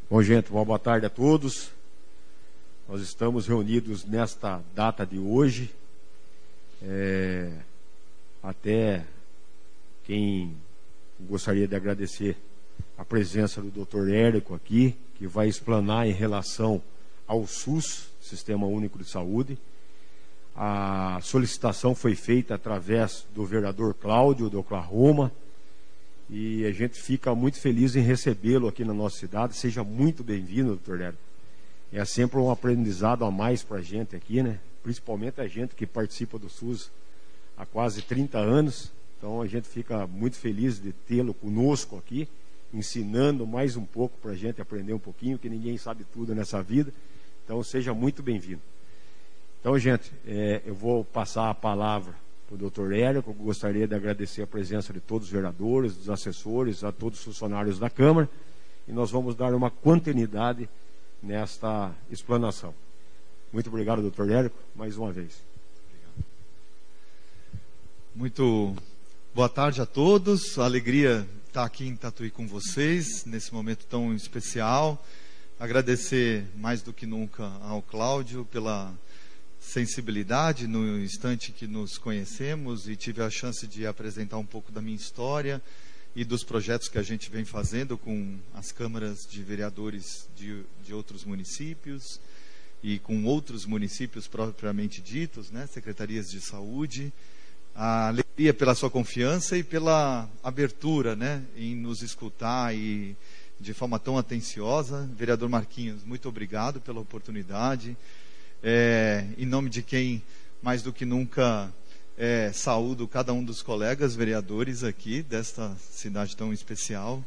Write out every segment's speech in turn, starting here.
Bom, gente, uma boa tarde a todos. Nós estamos reunidos nesta data de hoje. Até quem gostaria de agradecer a presença do Dr. Érico aqui, que vai explanar em relação ao SUS, Sistema Único de Saúde. A solicitação foi feita através do vereador Cláudio, do Oklahoma, e a gente fica muito feliz em recebê-lo aqui na nossa cidade. Seja muito bem-vindo, doutor Érico. É sempre um aprendizado a mais para a gente aqui, né? Principalmente a gente que participa do SUS há quase 30 anos. Então a gente fica muito feliz de tê-lo conosco aqui, ensinando mais um pouco para a gente aprender um pouquinho, que ninguém sabe tudo nessa vida. Então seja muito bem-vindo. Então, gente, eu vou passar a palavra para o doutor Érico. Eu gostaria de agradecer a presença de todos os vereadores, dos assessores, a todos os funcionários da Câmara, e nós vamos dar uma continuidade nesta explanação. Muito obrigado, doutor Érico, mais uma vez. Obrigado. Muito boa tarde a todos. A alegria estar aqui em Tatuí com vocês, nesse momento tão especial. Agradecer mais do que nunca ao Cláudio pela sensibilidade no instante que nos conhecemos, e tive a chance de apresentar um pouco da minha história e dos projetos que a gente vem fazendo com as câmaras de vereadores de outros municípios e com outros municípios propriamente ditos, né, secretarias de saúde. A alegria pela sua confiança e pela abertura, né, em nos escutar e de forma tão atenciosa. Vereador Marquinhos, muito obrigado pela oportunidade. Em nome de quem, mais do que nunca, saúdo cada um dos colegas vereadores aqui desta cidade tão especial.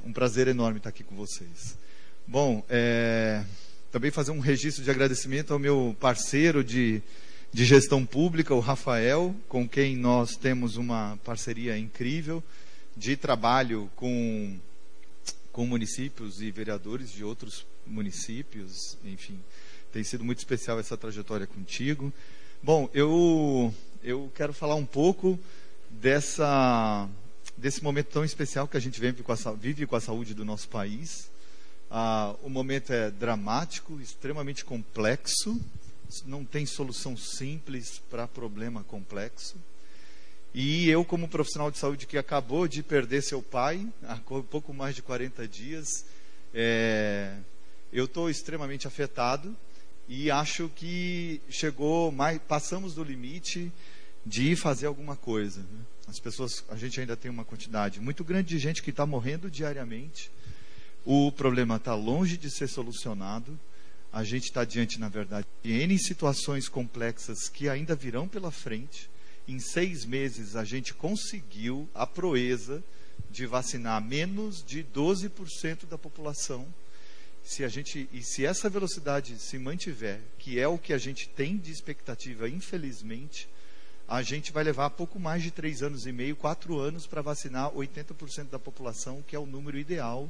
Um prazer enorme estar aqui com vocês. Bom, também fazer um registro de agradecimento ao meu parceiro de gestão pública, o Rafael, com quem nós temos uma parceria incrível de trabalho com municípios e vereadores de outros municípios, enfim. Tem sido muito especial essa trajetória contigo. Bom, eu quero falar um pouco desse momento tão especial que a gente vive com a saúde do nosso país. O momento é dramático, extremamente complexo. Não tem solução simples para problema complexo. E eu, como profissional de saúde que acabou de perder seu pai há pouco mais de 40 dias, eu estou extremamente afetado. E acho que passamos do limite de fazer alguma coisa, né? A gente ainda tem uma quantidade muito grande de gente que está morrendo diariamente. O problema está longe de ser solucionado. A gente está diante, na verdade, de N situações complexas que ainda virão pela frente. Em 6 meses, a gente conseguiu a proeza de vacinar menos de 12% da população. Se essa velocidade se mantiver, que é o que a gente tem de expectativa, infelizmente, a gente vai levar pouco mais de 3 anos e meio, 4 anos para vacinar 80% da população, que é o número ideal.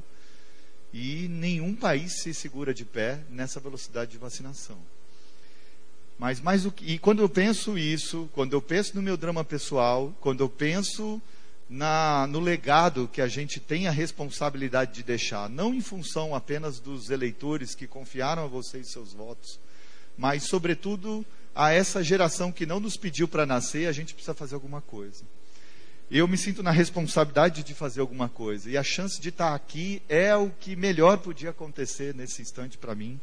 E nenhum país se segura de pé nessa velocidade de vacinação. E quando eu penso isso, quando eu penso no meu drama pessoal, quando eu penso no legado que a gente tem a responsabilidade de deixar, não em função apenas dos eleitores que confiaram a vocês seus votos, mas sobretudo a essa geração que não nos pediu para nascer, a gente precisa fazer alguma coisa. Eu me sinto na responsabilidade de fazer alguma coisa, e a chance de estar aqui é o que melhor podia acontecer nesse instante para mim,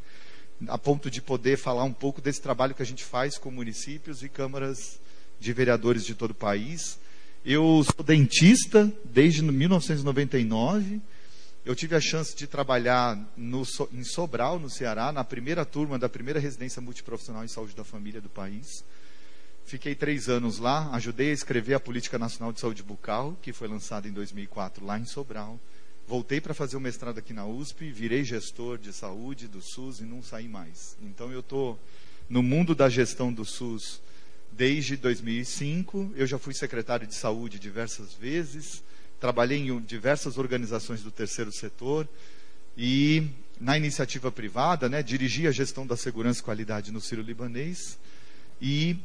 a ponto de poder falar um pouco desse trabalho que a gente faz com municípios e câmaras de vereadores de todo o país. Eu sou dentista desde 1999. Eu tive a chance de trabalhar em Sobral, no Ceará, na primeira turma da primeira residência multiprofissional em saúde da família do país. Fiquei 3 anos lá, ajudei a escrever a Política Nacional de Saúde Bucal, que foi lançada em 2004 lá em Sobral. Voltei para fazer o mestrado aqui na USP, virei gestor de saúde do SUS e não saí mais. Então eu estou no mundo da gestão do SUS desde 2005, eu já fui secretário de saúde diversas vezes, trabalhei em diversas organizações do terceiro setor e na iniciativa privada, né, dirigi a gestão da segurança e qualidade no Sírio-Libanês e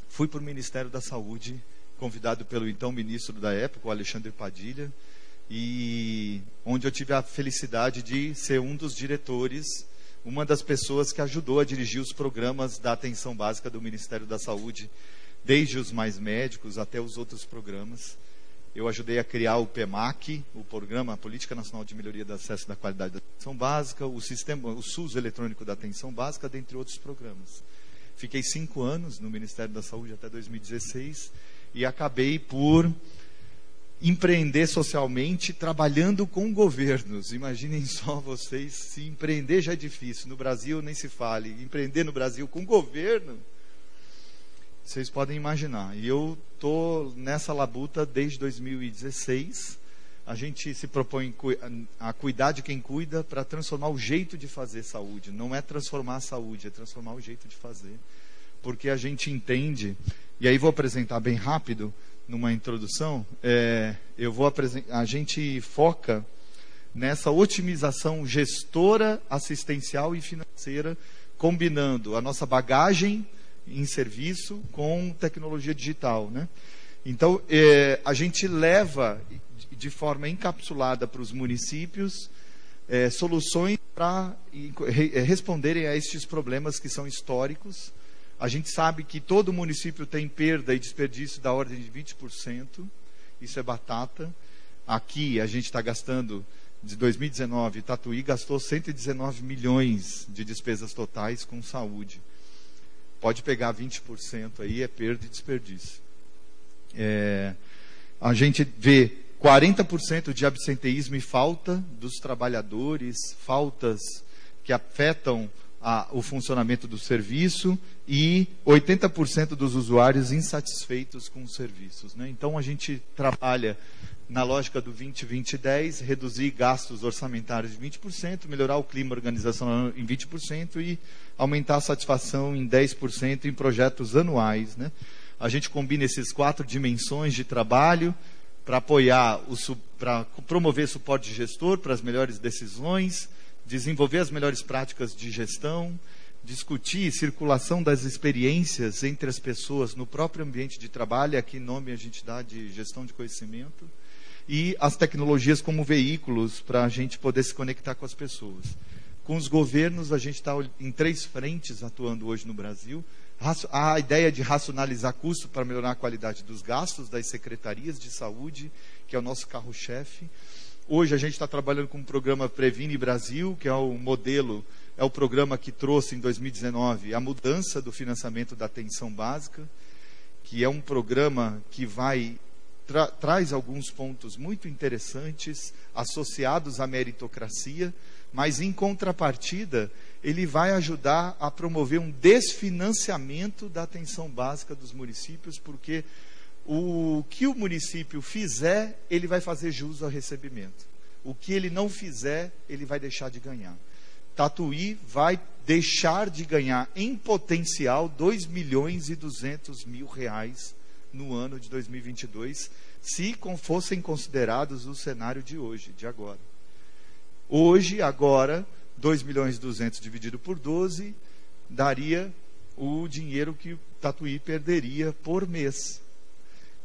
fui para o Ministério da Saúde, convidado pelo então ministro da época, o Alexandre Padilha, e onde eu tive a felicidade de ser um dos diretores, uma das pessoas que ajudou a dirigir os programas da atenção básica do Ministério da Saúde, desde os mais médicos até os outros programas. Eu ajudei a criar o PEMAC, o Programa Política Nacional de Melhoria do Acesso e da Qualidade da Atenção Básica, o SUS eletrônico da Atenção Básica, dentre outros programas. Fiquei 5 anos no Ministério da Saúde até 2016 e acabei por empreender socialmente trabalhando com governos. Imaginem só vocês, se empreender já é difícil, no Brasil nem se fale, empreender no Brasil com governo, vocês podem imaginar. E eu estou nessa labuta desde 2016. A gente se propõe a cuidar de quem cuida para transformar o jeito de fazer saúde. Não é transformar a saúde, é transformar o jeito de fazer. Porque a gente entende, e aí vou apresentar bem rápido, numa introdução, a gente foca nessa otimização gestora, assistencial e financeira, combinando a nossa bagagem em serviço com tecnologia digital, né? Então, a gente leva de forma encapsulada para os municípios soluções para responderem a estes problemas que são históricos. A gente sabe que todo município tem perda e desperdício da ordem de 20%, isso é batata. Aqui a gente está gastando, de 2019, Tatuí gastou 119 milhões de despesas totais com saúde. Pode pegar 20% aí, é perda e desperdício. A gente vê 40% de absenteísmo e falta dos trabalhadores, faltas que afetam o funcionamento do serviço e 80% dos usuários insatisfeitos com os serviços, né? Então a gente trabalha na lógica do 20-20-10, reduzir gastos orçamentários de 20%, melhorar o clima organizacional em 20% e aumentar a satisfação em 10% em projetos anuais, né? A gente combina esses 4 dimensões de trabalho para apoiar, para promover suporte de gestor para as melhores decisões, desenvolver as melhores práticas de gestão, discutir circulação das experiências entre as pessoas no próprio ambiente de trabalho, aqui nome a gente dá de gestão de conhecimento, e as tecnologias como veículos para a gente poder se conectar com as pessoas. Com os governos, a gente está em 3 frentes atuando hoje no Brasil. A ideia de racionalizar custo para melhorar a qualidade dos gastos das secretarias de saúde, que é o nosso carro-chefe. Hoje a gente está trabalhando com o programa Previne Brasil, que é o modelo, é o programa que trouxe em 2019 a mudança do financiamento da atenção básica, que é um programa que traz alguns pontos muito interessantes associados à meritocracia, mas em contrapartida ele vai ajudar a promover um desfinanciamento da atenção básica dos municípios, porque o que o município fizer, ele vai fazer jus ao recebimento. O que ele não fizer, ele vai deixar de ganhar. Tatuí vai deixar de ganhar em potencial R$2.200.000 no ano de 2022, se fossem considerados o cenário de hoje, de agora. Hoje, agora, 2.200.000 dividido por 12, daria o dinheiro que o Tatuí perderia por mês.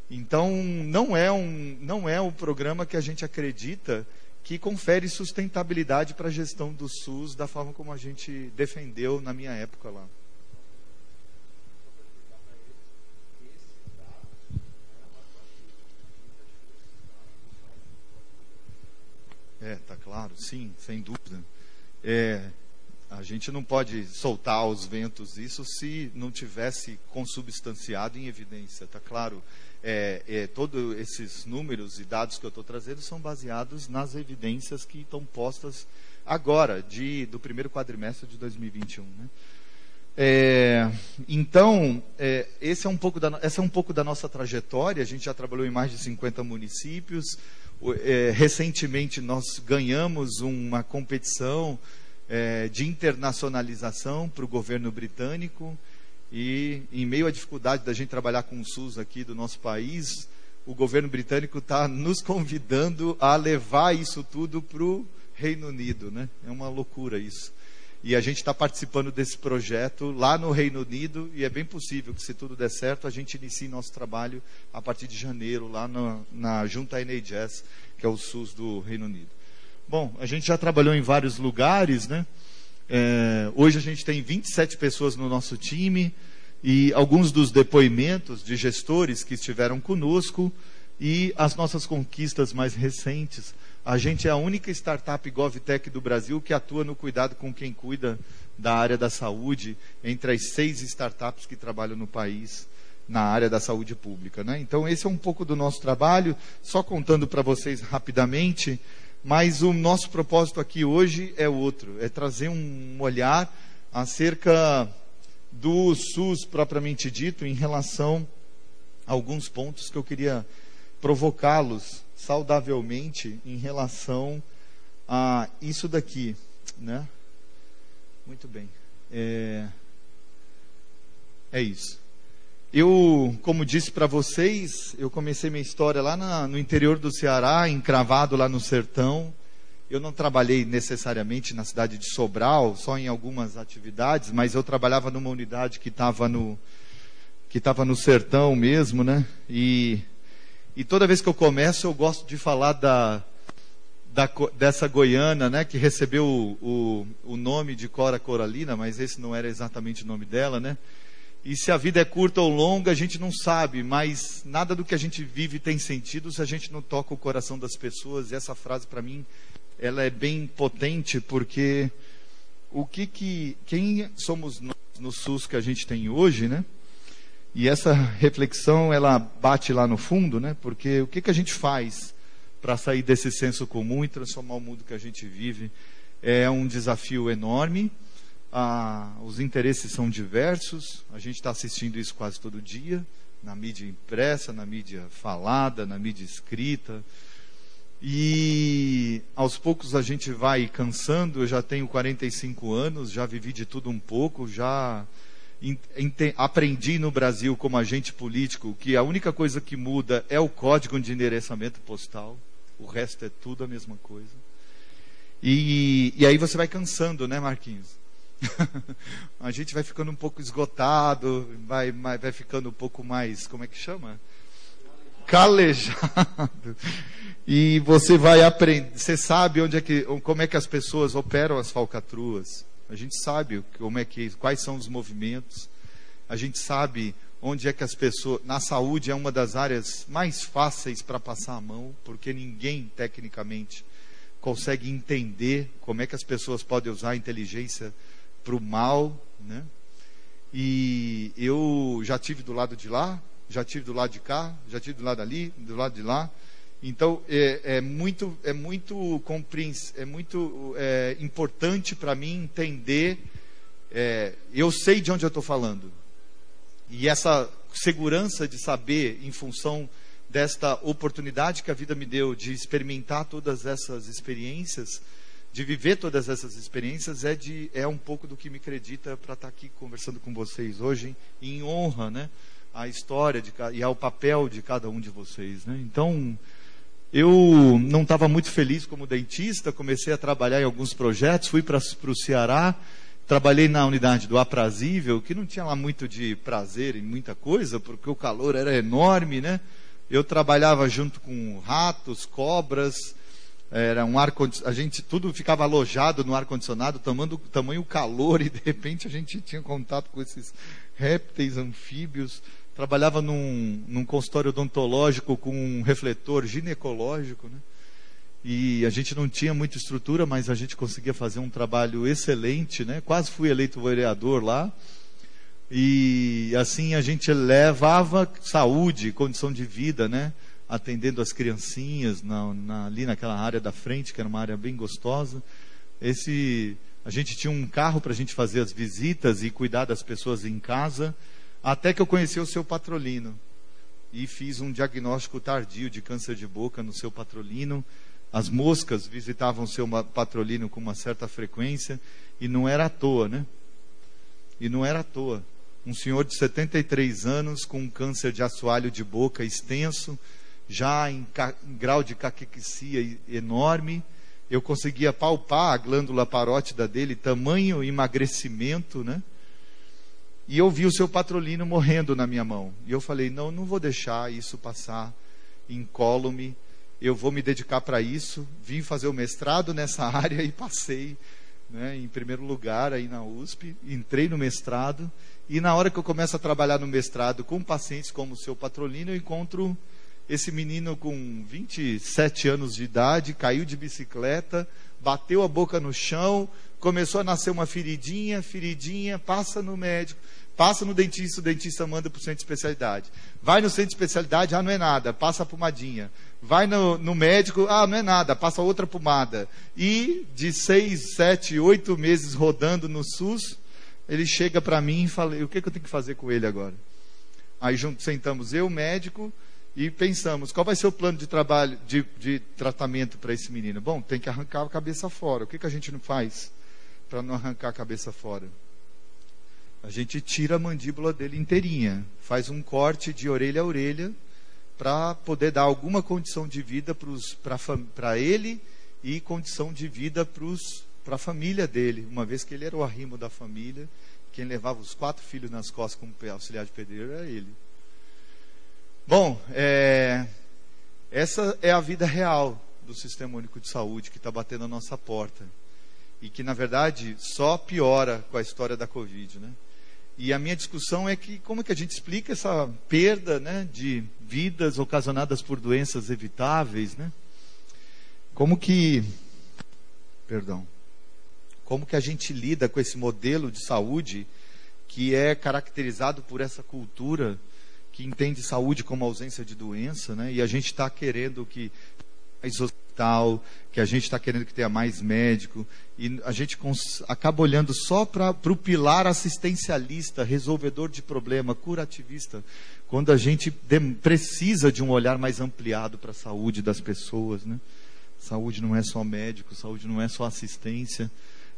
Então, não é um programa que a gente acredita que confere sustentabilidade para a gestão do SUS da forma como a gente defendeu na minha época lá. Tá claro, sim, sem dúvida. A gente não pode soltar aos ventos isso se não tivesse consubstanciado em evidência, tá claro. Todos esses números e dados que eu estou trazendo são baseados nas evidências que estão postas agora, do primeiro quadrimestre de 2021, né? Então, essa é um pouco da nossa trajetória. A gente já trabalhou em mais de 50 municípios. Recentemente nós ganhamos uma competição de internacionalização para o governo britânico, e em meio à dificuldade da gente trabalhar com o SUS aqui do nosso país, o governo britânico está nos convidando a levar isso tudo para o Reino Unido, né? É uma loucura isso. E a gente está participando desse projeto lá no Reino Unido, e é bem possível que, se tudo der certo, a gente inicie nosso trabalho a partir de janeiro, lá junto à NHS, que é o SUS do Reino Unido. Bom, a gente já trabalhou em vários lugares, né? Hoje a gente tem 27 pessoas no nosso time, e alguns dos depoimentos de gestores que estiveram conosco, e as nossas conquistas mais recentes. A gente é a única startup GovTech do Brasil que atua no cuidado com quem cuida da área da saúde, entre as 6 startups que trabalham no país na área da saúde pública, né? Então esse é um pouco do nosso trabalho, só contando para vocês rapidamente, mas o nosso propósito aqui hoje é outro, é trazer um olhar acerca do SUS propriamente dito, em relação a alguns pontos que eu queria provocá-los saudavelmente em relação a isso daqui, né? Muito bem. É isso. Eu, como disse para vocês, eu comecei minha história lá no interior do Ceará, encravado lá no sertão. Eu não trabalhei necessariamente na cidade de Sobral, só em algumas atividades, mas eu trabalhava numa unidade que estava no sertão mesmo, né? E toda vez que eu começo, eu gosto de falar dessa goiana, né, que recebeu o nome de Cora Coralina, mas esse não era exatamente o nome dela, né? E se a vida é curta ou longa, a gente não sabe, mas nada do que a gente vive tem sentido se a gente não toca o coração das pessoas. E essa frase, para mim, ela é bem potente, porque quem somos nós no SUS que a gente tem hoje, né? E essa reflexão, ela bate lá no fundo, né? Porque o que a gente faz para sair desse senso comum e transformar o mundo que a gente vive é um desafio enorme. Os interesses são diversos, a gente está assistindo isso quase todo dia, na mídia impressa, na mídia falada, na mídia escrita. E aos poucos a gente vai cansando. Eu já tenho 45 anos, já vivi de tudo um pouco, já aprendi no Brasil como agente político que a única coisa que muda é o código de endereçamento postal, o resto é tudo a mesma coisa. E aí você vai cansando, né, Marquinhos? A gente vai ficando um pouco esgotado, vai ficando um pouco mais, como é que chama? Calejado. E você vai aprender, você sabe como é que as pessoas operam as falcatruas. A gente sabe quais são os movimentos. A gente sabe onde é que as pessoas... Na saúde é uma das áreas mais fáceis para passar a mão, porque ninguém, tecnicamente, consegue entender como é que as pessoas podem usar a inteligência para o mal, né? E eu já tive do lado de lá, já tive do lado de cá, já tive do lado ali, do lado de lá. Então é muito importante para mim entender. Eu sei de onde eu estou falando, e essa segurança de saber, em função desta oportunidade que a vida me deu de experimentar todas essas experiências, de viver todas essas experiências, é um pouco do que me acredita para estar aqui conversando com vocês hoje, em honra, né, à história e ao papel de cada um de vocês, né? Então, eu não estava muito feliz como dentista, comecei a trabalhar em alguns projetos, fui para o Ceará, trabalhei na unidade do Aprazível, que não tinha lá muito de prazer em muita coisa, porque o calor era enorme, né? Eu trabalhava junto com ratos, cobras, era a gente tudo ficava alojado no ar-condicionado, tamanho calor, e de repente a gente tinha contato com esses répteis, anfíbios. Trabalhava num consultório odontológico com um refletor ginecológico, né? E a gente não tinha muita estrutura, mas a gente conseguia fazer um trabalho excelente, né? Quase fui eleito vereador lá. E assim a gente levava saúde, condição de vida, né? Atendendo as criancinhas ali naquela área da frente, que era uma área bem gostosa. A gente tinha um carro para a gente fazer as visitas e cuidar das pessoas em casa. Até que eu conheci o seu Patrolino e fiz um diagnóstico tardio de câncer de boca no seu Patrolino. As moscas visitavam o seu Patrolino com uma certa frequência, e não era à toa, né? E não era à toa. Um senhor de 73 anos com um câncer de assoalho de boca extenso, já em grau de caquexia enorme, eu conseguia palpar a glândula parótida dele, tamanho emagrecimento, né? E eu vi o seu Patrolino morrendo na minha mão. E eu falei, não vou deixar isso passar incólume. Eu vou me dedicar para isso. Vim fazer o mestrado nessa área e passei, né, em primeiro lugar aí na USP. Entrei no mestrado. E na hora que eu começo a trabalhar no mestrado com pacientes como o seu Patrolino, eu encontro esse menino com 27 anos de idade, caiu de bicicleta, bateu a boca no chão, começou a nascer uma feridinha, passa no médico, passa no dentista, o dentista manda para o centro de especialidade. Vai no centro de especialidade, não é nada, passa a pomadinha. Vai no médico, não é nada, passa outra pomada. E de 6, 7, 8 meses rodando no SUS, ele chega para mim e fala, o que eu tenho que fazer com ele agora? Aí sentamos eu, o médico, e pensamos, qual vai ser o plano de trabalho, de tratamento para esse menino? Bom, tem que arrancar a cabeça fora. O que a gente não faz para não arrancar a cabeça fora? A gente tira a mandíbula dele inteirinha, faz um corte de orelha a orelha, para poder dar alguma condição de vida para ele e condição de vida para a família dele, uma vez que ele era o arrimo da família, quem levava os 4 filhos nas costas como auxiliar de pedreiro era ele. Bom, essa é a vida real do Sistema Único de Saúde que está batendo a nossa porta e que, na verdade, só piora com a história da Covid, né? E a minha discussão é que como é que a gente explica essa perda, né, de vidas ocasionadas por doenças evitáveis, né? Como que a gente lida com esse modelo de saúde que é caracterizado por essa cultura que entende saúde como ausência de doença, né? E a gente está querendo que mais hospital, que a gente está querendo que tenha mais médico, e a gente acaba olhando só para o pilar assistencialista, resolvedor de problema, curativista, quando a gente precisa de um olhar mais ampliado para a saúde das pessoas, né? Saúde não é só médico, saúde não é só assistência.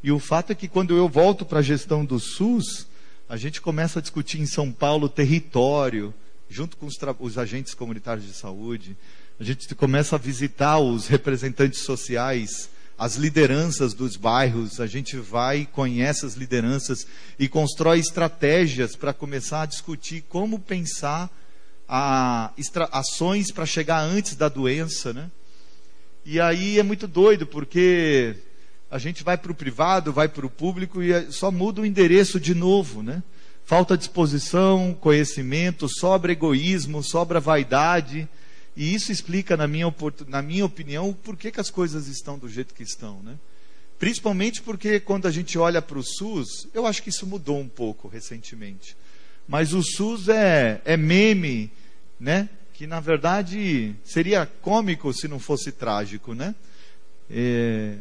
E o fato é que quando eu volto para a gestão do SUS, a gente começa a discutir em São Paulo território, junto com os agentes comunitários de saúde. A gente começa a visitar os representantes sociais, as lideranças dos bairros. A gente vai, conhece as lideranças e constrói estratégias para começar a discutir como pensar ações para chegar antes da doença, né? E aí é muito doido, porque a gente vai para o privado, vai para o público e só muda o endereço de novo, né? Falta disposição, conhecimento, sobra egoísmo, sobra vaidade. E isso explica, na minha opinião, por que as coisas estão do jeito que estão, né? Principalmente porque quando a gente olha para o SUS, eu acho que isso mudou um pouco recentemente. Mas o SUS é meme, né? Que na verdade seria cômico se não fosse trágico, né?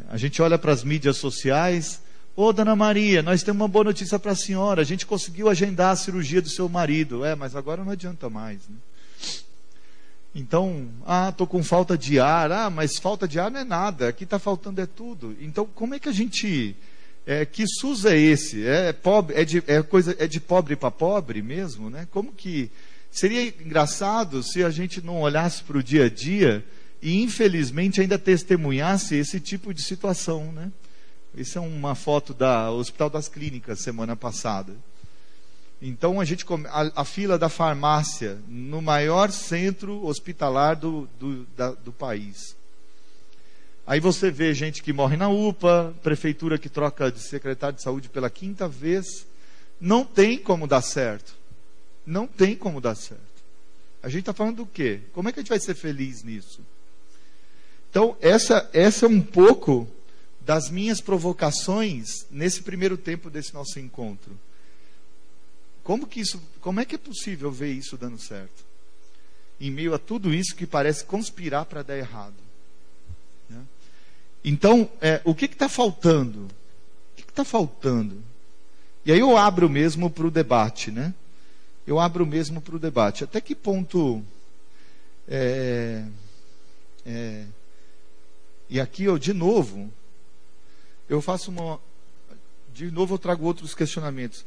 A gente olha para as mídias sociais, dona Maria, nós temos uma boa notícia para a senhora, a gente conseguiu agendar a cirurgia do seu marido. Mas agora não adianta mais, né? Então, estou com falta de ar. Mas falta de ar não é nada, aqui está faltando tudo. Então, como é que a gente... que SUS é esse? Pobre, é de pobre para pobre mesmo, né? Como que... Seria engraçado se a gente não olhasse para o dia a dia e, infelizmente, ainda testemunhasse esse tipo de situação, né? Isso é uma foto do Hospital das Clínicas, semana passada. Então, a fila da farmácia no maior centro hospitalar do país. Aí você vê gente que morre na UPA, prefeitura que troca de secretário de saúde pela 5ª vez. Não tem como dar certo. Não tem como dar certo. A gente está falando do quê? Como é que a gente vai ser feliz nisso? Então, essa é um pouco das minhas provocações nesse primeiro tempo desse nosso encontro. Como é que é possível ver isso dando certo? Em meio a tudo isso que parece conspirar para dar errado, né? Então, o que está faltando? O que está faltando? E aí eu abro mesmo para o debate, né? Eu abro mesmo para o debate. Até que ponto... E aqui, de novo, eu faço uma... De novo eu trago outros questionamentos.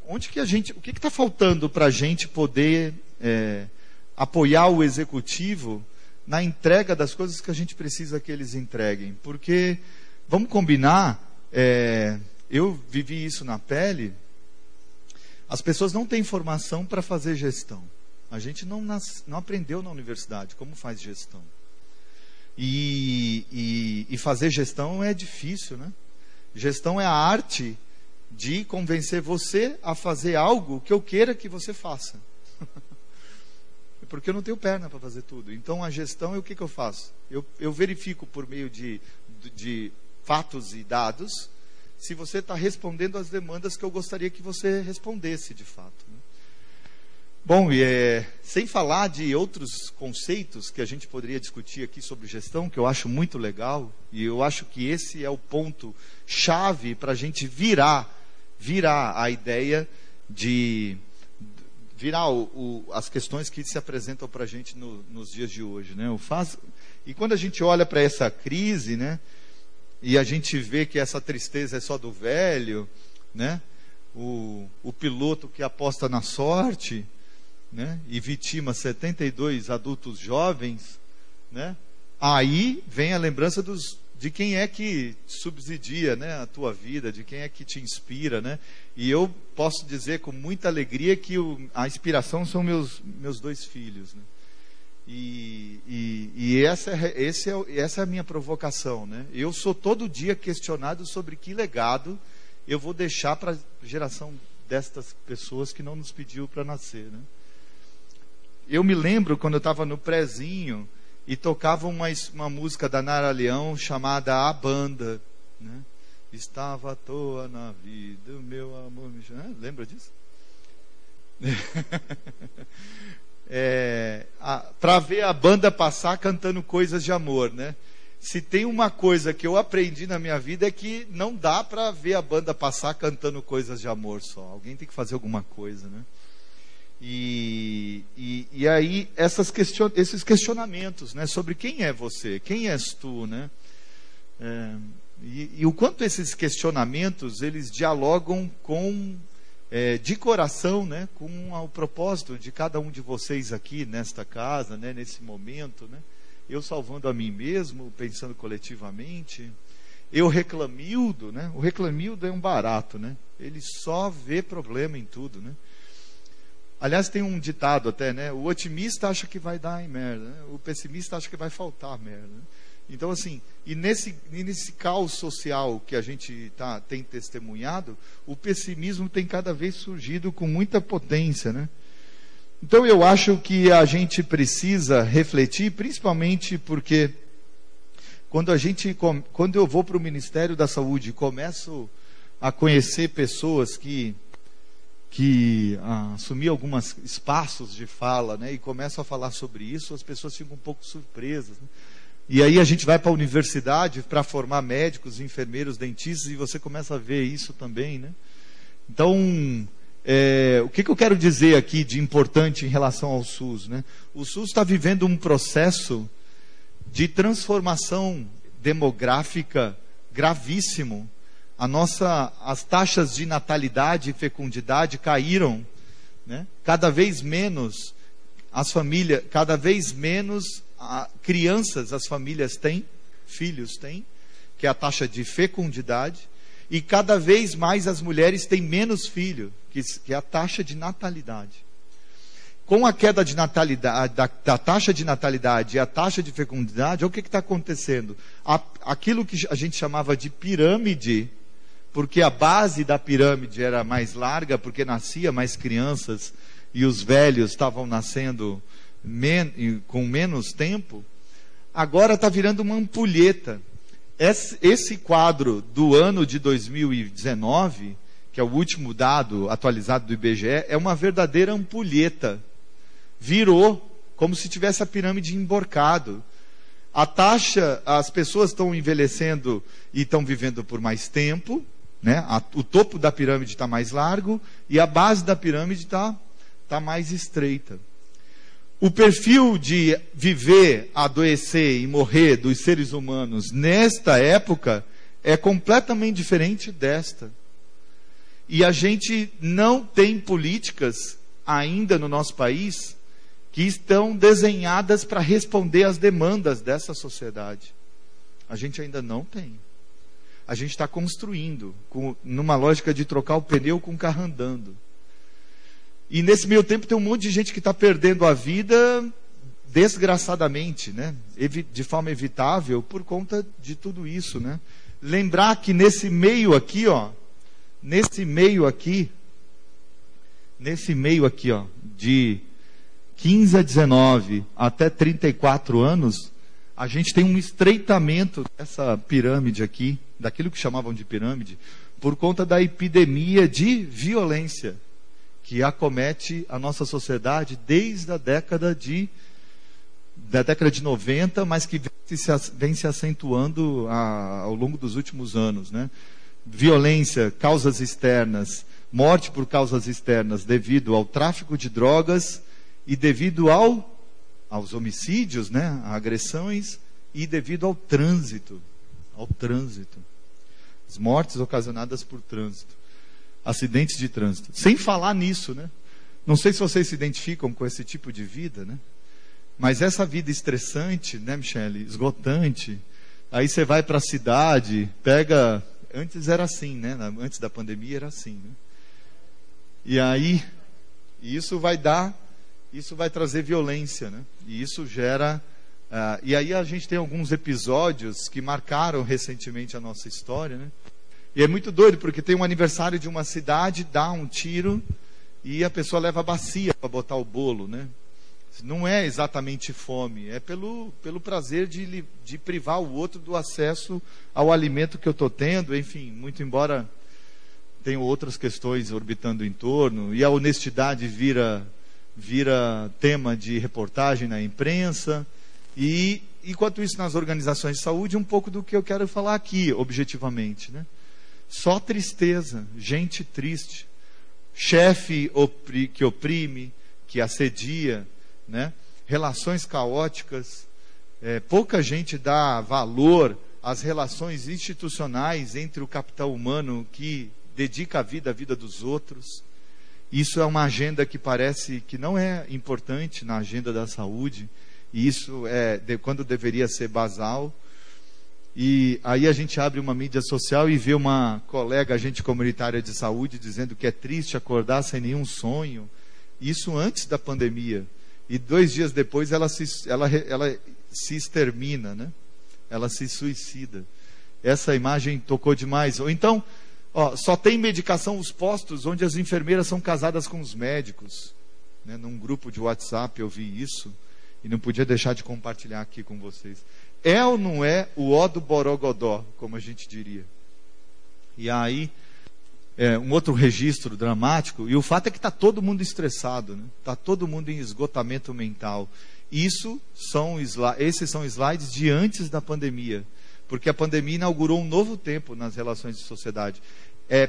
Onde que a gente... O que está faltando para a gente poder apoiar o executivo na entrega das coisas que a gente precisa que eles entreguem. Porque, vamos combinar, eu vivi isso na pele, as pessoas não têm formação para fazer gestão. A gente não aprendeu na universidade como faz gestão. E fazer gestão é difícil, né? Gestão é a arte de convencer você a fazer algo que eu queira que você faça. Porque eu não tenho perna para fazer tudo. Então a gestão, o que eu faço? Eu verifico por meio de fatos e dados se você está respondendo às demandas que eu gostaria que você respondesse de fato, né? Bom, sem falar de outros conceitos que a gente poderia discutir aqui sobre gestão, que eu acho muito legal, e eu acho que esse é o ponto chave para a gente virar a ideia de virar as questões que se apresentam para a gente nos dias de hoje, né? E quando a gente olha para essa crise, né, e a gente vê que essa tristeza é só do velho, né, o piloto que aposta na sorte, né, e vitima 72 adultos jovens, né, aí vem a lembrança de quem é que subsidia, né, a tua vida, de quem é que te inspira, né? E eu posso dizer com muita alegria que a inspiração são meus 2 filhos, né? E essa é a minha provocação, né? Eu sou todo dia questionado sobre que legado eu vou deixar para a geração destas pessoas que não nos pediu para nascer, né? Eu me lembro quando eu estava no prézinho e tocava uma música da Nara Leão chamada A Banda, né? Estava à toa na vida, o meu amor me chama. Lembra disso? Para ver a banda passar cantando coisas de amor, né? Se tem uma coisa que eu aprendi na minha vida é que não dá para ver a banda passar cantando coisas de amor só. Alguém tem que fazer alguma coisa, né? E aí esses questionamentos, né, sobre quem é você, quem és tu, né? E o quanto esses questionamentos eles dialogam de coração, né, com o propósito de cada um de vocês aqui nesta casa, né, nesse momento, né? Eu salvando a mim mesmo, pensando coletivamente. Eu reclamildo, né? O reclamildo é um barato, né? Ele só vê problema em tudo, né? Aliás, tem um ditado até, né? O otimista acha que vai dar em merda, né? O pessimista acha que vai faltar merda, né? Então, assim, e nesse caos social que a gente tem testemunhado, o pessimismo tem cada vez surgido com muita potência, né? Então, eu acho que a gente precisa refletir, principalmente porque quando eu vou para o Ministério da Saúde e começo a conhecer pessoas que assumir alguns espaços de fala, né, e começam a falar sobre isso, as pessoas ficam um pouco surpresas, né? E aí a gente vai para a universidade para formar médicos, enfermeiros, dentistas, e você começa a ver isso também, né? Então, o que eu quero dizer aqui de importante em relação ao SUS, né? O SUS está vivendo um processo de transformação demográfica gravíssimo. As taxas de natalidade e fecundidade caíram, né? Cada vez menos crianças as famílias têm, filhos têm, que é a taxa de fecundidade, e cada vez mais as mulheres têm menos filhos, que é a taxa de natalidade. Com a queda de natalidade, da taxa de natalidade e a taxa de fecundidade, o que está acontecendo? Aquilo que a gente chamava de pirâmide, porque a base da pirâmide era mais larga, porque nascia mais crianças e os velhos estavam nascendo com menos tempo, agora está virando uma ampulheta. Esse quadro do ano de 2019, que é o último dado atualizado do IBGE, é uma verdadeira ampulheta. Virou como se tivesse a pirâmide emborcado. As pessoas estão envelhecendo e estão vivendo por mais tempo, né? O topo da pirâmide está mais largo e a base da pirâmide está mais estreita. O perfil de viver, adoecer e morrer dos seres humanos nesta época é completamente diferente desta. E a gente não tem políticas ainda no nosso país que estão desenhadas para responder às demandas dessa sociedade. A gente ainda não tem. A gente está construindo, numa lógica de trocar o pneu com o carro andando. E nesse meio tempo tem um monte de gente que está perdendo a vida desgraçadamente, né? De forma evitável, por conta de tudo isso, né? Lembrar que nesse meio aqui, ó, de 15 a 19 até 34 anos, a gente tem um estreitamento dessa pirâmide aqui, daquilo que chamavam de pirâmide, por conta da epidemia de violência que acomete a nossa sociedade desde a década de 90, mas que vem se acentuando ao longo dos últimos anos, né? Violência, causas externas, morte por causas externas devido ao tráfico de drogas e devido aos homicídios, né? Agressões, e devido ao trânsito. As mortes ocasionadas por trânsito. Acidentes de trânsito. Sem falar nisso, né? Não sei se vocês se identificam com esse tipo de vida, né? Mas essa vida estressante, né, Michele? Esgotante. Aí você vai para a cidade, pega... Antes era assim, né? Antes da pandemia era assim, né? E aí, isso vai trazer violência, né? E isso gera... e aí a gente tem alguns episódios que marcaram recentemente a nossa história, né? E é muito doido, porque tem um aniversário de uma cidade, dá um tiro e a pessoa leva a bacia para botar o bolo, né? Não é exatamente fome, é pelo prazer de privar o outro do acesso ao alimento que eu estou tendo, enfim, muito embora tenham outras questões orbitando em torno, e a honestidade vira tema de reportagem na imprensa, e enquanto isso nas organizações de saúde, um pouco do que eu quero falar aqui, objetivamente, né? Só tristeza, gente triste, chefe que oprime, que assedia, né? Relações caóticas, pouca gente dá valor às relações institucionais entre o capital humano que dedica a vida à vida dos outros. Isso é uma agenda que parece que não é importante na agenda da saúde, e isso quando deveria ser basal. E aí a gente abre uma mídia social e vê uma colega agente comunitária de saúde dizendo que é triste acordar sem nenhum sonho. Isso antes da pandemia. E 2 dias depois ela se extermina, né? Ela se suicida. Essa imagem tocou demais. Ou então, só tem medicação os postos onde as enfermeiras são casadas com os médicos, né? Num grupo de WhatsApp eu vi isso e não podia deixar de compartilhar aqui com vocês. É ou não é o ó do borogodó, como a gente diria? E aí, um outro registro dramático, e o fato é que está todo mundo estressado, né? Está todo mundo em esgotamento mental. Esses são slides de antes da pandemia, porque a pandemia inaugurou um novo tempo nas relações de sociedade.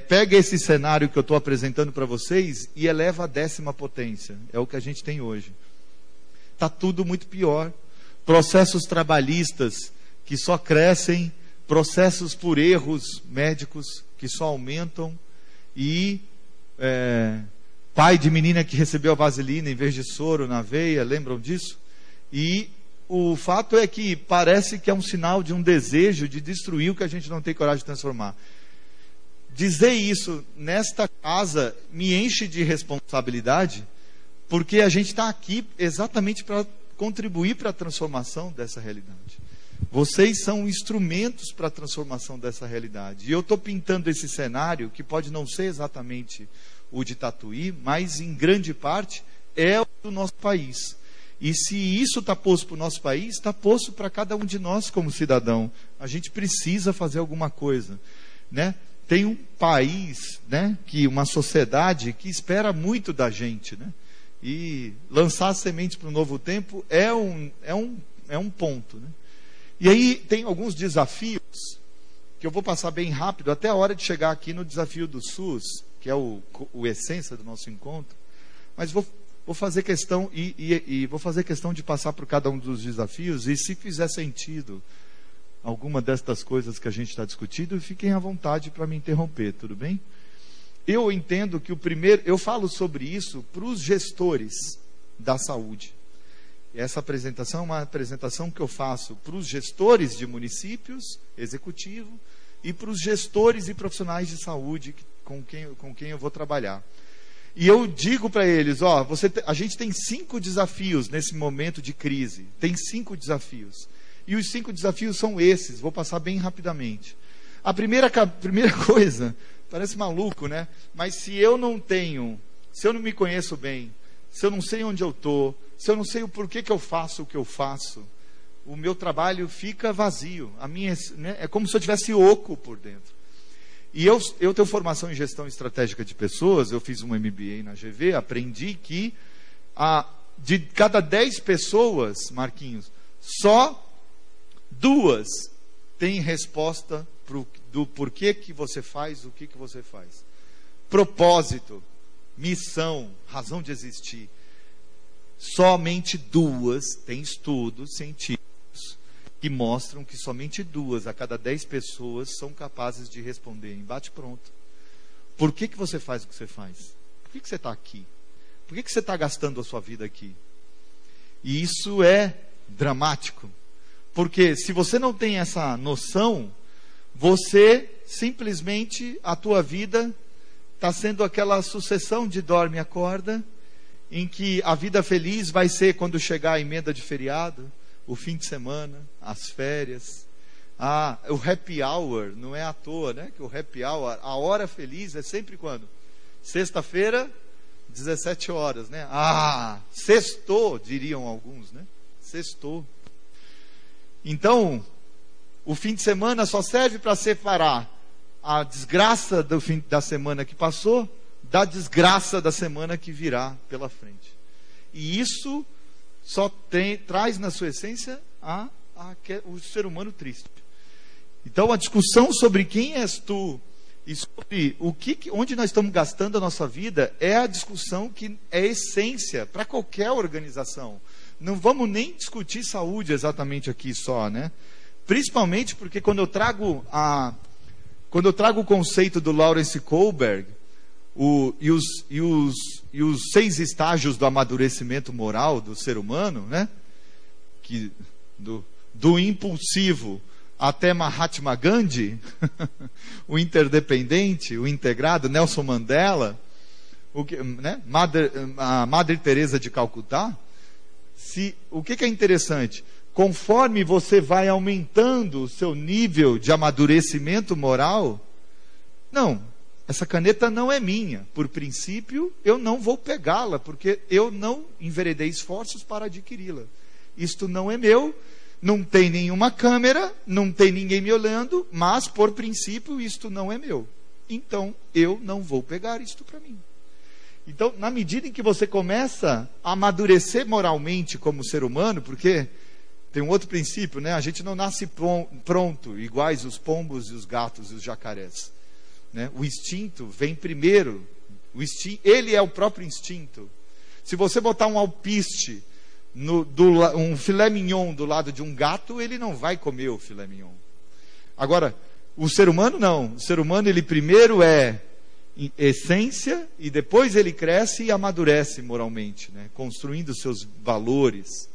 Pega esse cenário que eu estou apresentando para vocês e eleva a 10ª potência. É o que a gente tem hoje. Está tudo muito pior. Processos trabalhistas que só crescem, processos por erros médicos que só aumentam, e pai de menina que recebeu a vaselina em vez de soro na veia, lembram disso? E o fato é que parece que é um sinal de um desejo de destruir o que a gente não tem coragem de transformar. Dizer isso nesta casa me enche de responsabilidade, porque a gente está aqui exatamente para contribuir para a transformação dessa realidade. Vocês são instrumentos para a transformação dessa realidade. E eu estou pintando esse cenário, que pode não ser exatamente o de Tatuí, mas em grande parte é o do nosso país. E se isso está posto para o nosso país, está posto para cada um de nós como cidadão. A gente precisa fazer alguma coisa, né? Tem um país, né, uma sociedade que espera muito da gente, né? E lançar sementes para o novo tempo é um ponto, né? E aí tem alguns desafios que eu vou passar bem rápido, até a hora de chegar aqui no desafio do SUS, que é o essência do nosso encontro. Mas vou fazer questão e vou fazer questão de passar por cada um dos desafios, e se fizer sentido alguma destas coisas que a gente está discutindo, fiquem à vontade para me interromper, tudo bem? Eu entendo que eu falo sobre isso para os gestores da saúde. Essa apresentação é uma apresentação que eu faço para os gestores de municípios, executivo, e para os gestores e profissionais de saúde com quem eu vou trabalhar. E eu digo para eles, a gente tem 5 desafios nesse momento de crise. Tem 5 desafios. E os 5 desafios são esses, vou passar bem rapidamente. A primeira coisa, parece maluco, né? Mas se eu não me conheço bem, se eu não sei onde eu estou, se eu não sei o porquê que eu faço o que eu faço, o meu trabalho fica vazio. É como se eu tivesse oco por dentro. E eu tenho formação em gestão estratégica de pessoas, eu fiz um MBA na GV, aprendi que de cada 10 pessoas, Marquinhos, só 2 têm resposta do porquê que você faz o que você faz. Propósito, missão, razão de existir. Somente 2, tem estudos científicos que mostram que somente 2 a cada 10 pessoas são capazes de responder em bate-pronto. Por que você faz o que você faz? Por que você está aqui? Por que você está gastando a sua vida aqui? E isso é dramático. Porque se você não tem essa noção, você simplesmente, a tua vida está sendo aquela sucessão de dorme e acorda, em que a vida feliz vai ser quando chegar a emenda de feriado, o fim de semana, as férias. O happy hour, não é à toa, né? Que o happy hour, a hora feliz é sempre quando? Sexta-feira, 17 horas, né? Sextou, diriam alguns, né? Sextou. Então, o fim de semana só serve para separar a desgraça do fim da semana que passou da desgraça da semana que virá pela frente. E isso só traz na sua essência o ser humano triste. Então a discussão sobre quem és tu e sobre onde nós estamos gastando a nossa vida é a discussão que é essência para qualquer organização. Não vamos nem discutir saúde exatamente aqui só, né? Principalmente porque quando eu trago o conceito do Lawrence Kohlberg, e os 6 estágios do amadurecimento moral do ser humano, né? Do impulsivo até Mahatma Gandhi, o interdependente, o integrado, Nelson Mandela, a Madre Teresa de Calcutá. O que é interessante? Conforme você vai aumentando o seu nível de amadurecimento moral, essa caneta não é minha. Por princípio, eu não vou pegá-la, porque eu não enveredei esforços para adquiri-la. Isto não é meu, não tem nenhuma câmera, não tem ninguém me olhando, mas, por princípio, isto não é meu. Então, eu não vou pegar isto para mim. Então, na medida em que você começa a amadurecer moralmente como ser humano, porque tem um outro princípio, né? A gente não nasce pronto, iguais os pombos e os gatos e os jacarés. Né? O instinto vem primeiro. Ele é o próprio instinto. Se você botar um alpiste, um filé mignon do lado de um gato, ele não vai comer o filé mignon. Agora, o ser humano não. O ser humano, ele primeiro é essência e depois ele cresce e amadurece moralmente, né? Construindo seus valores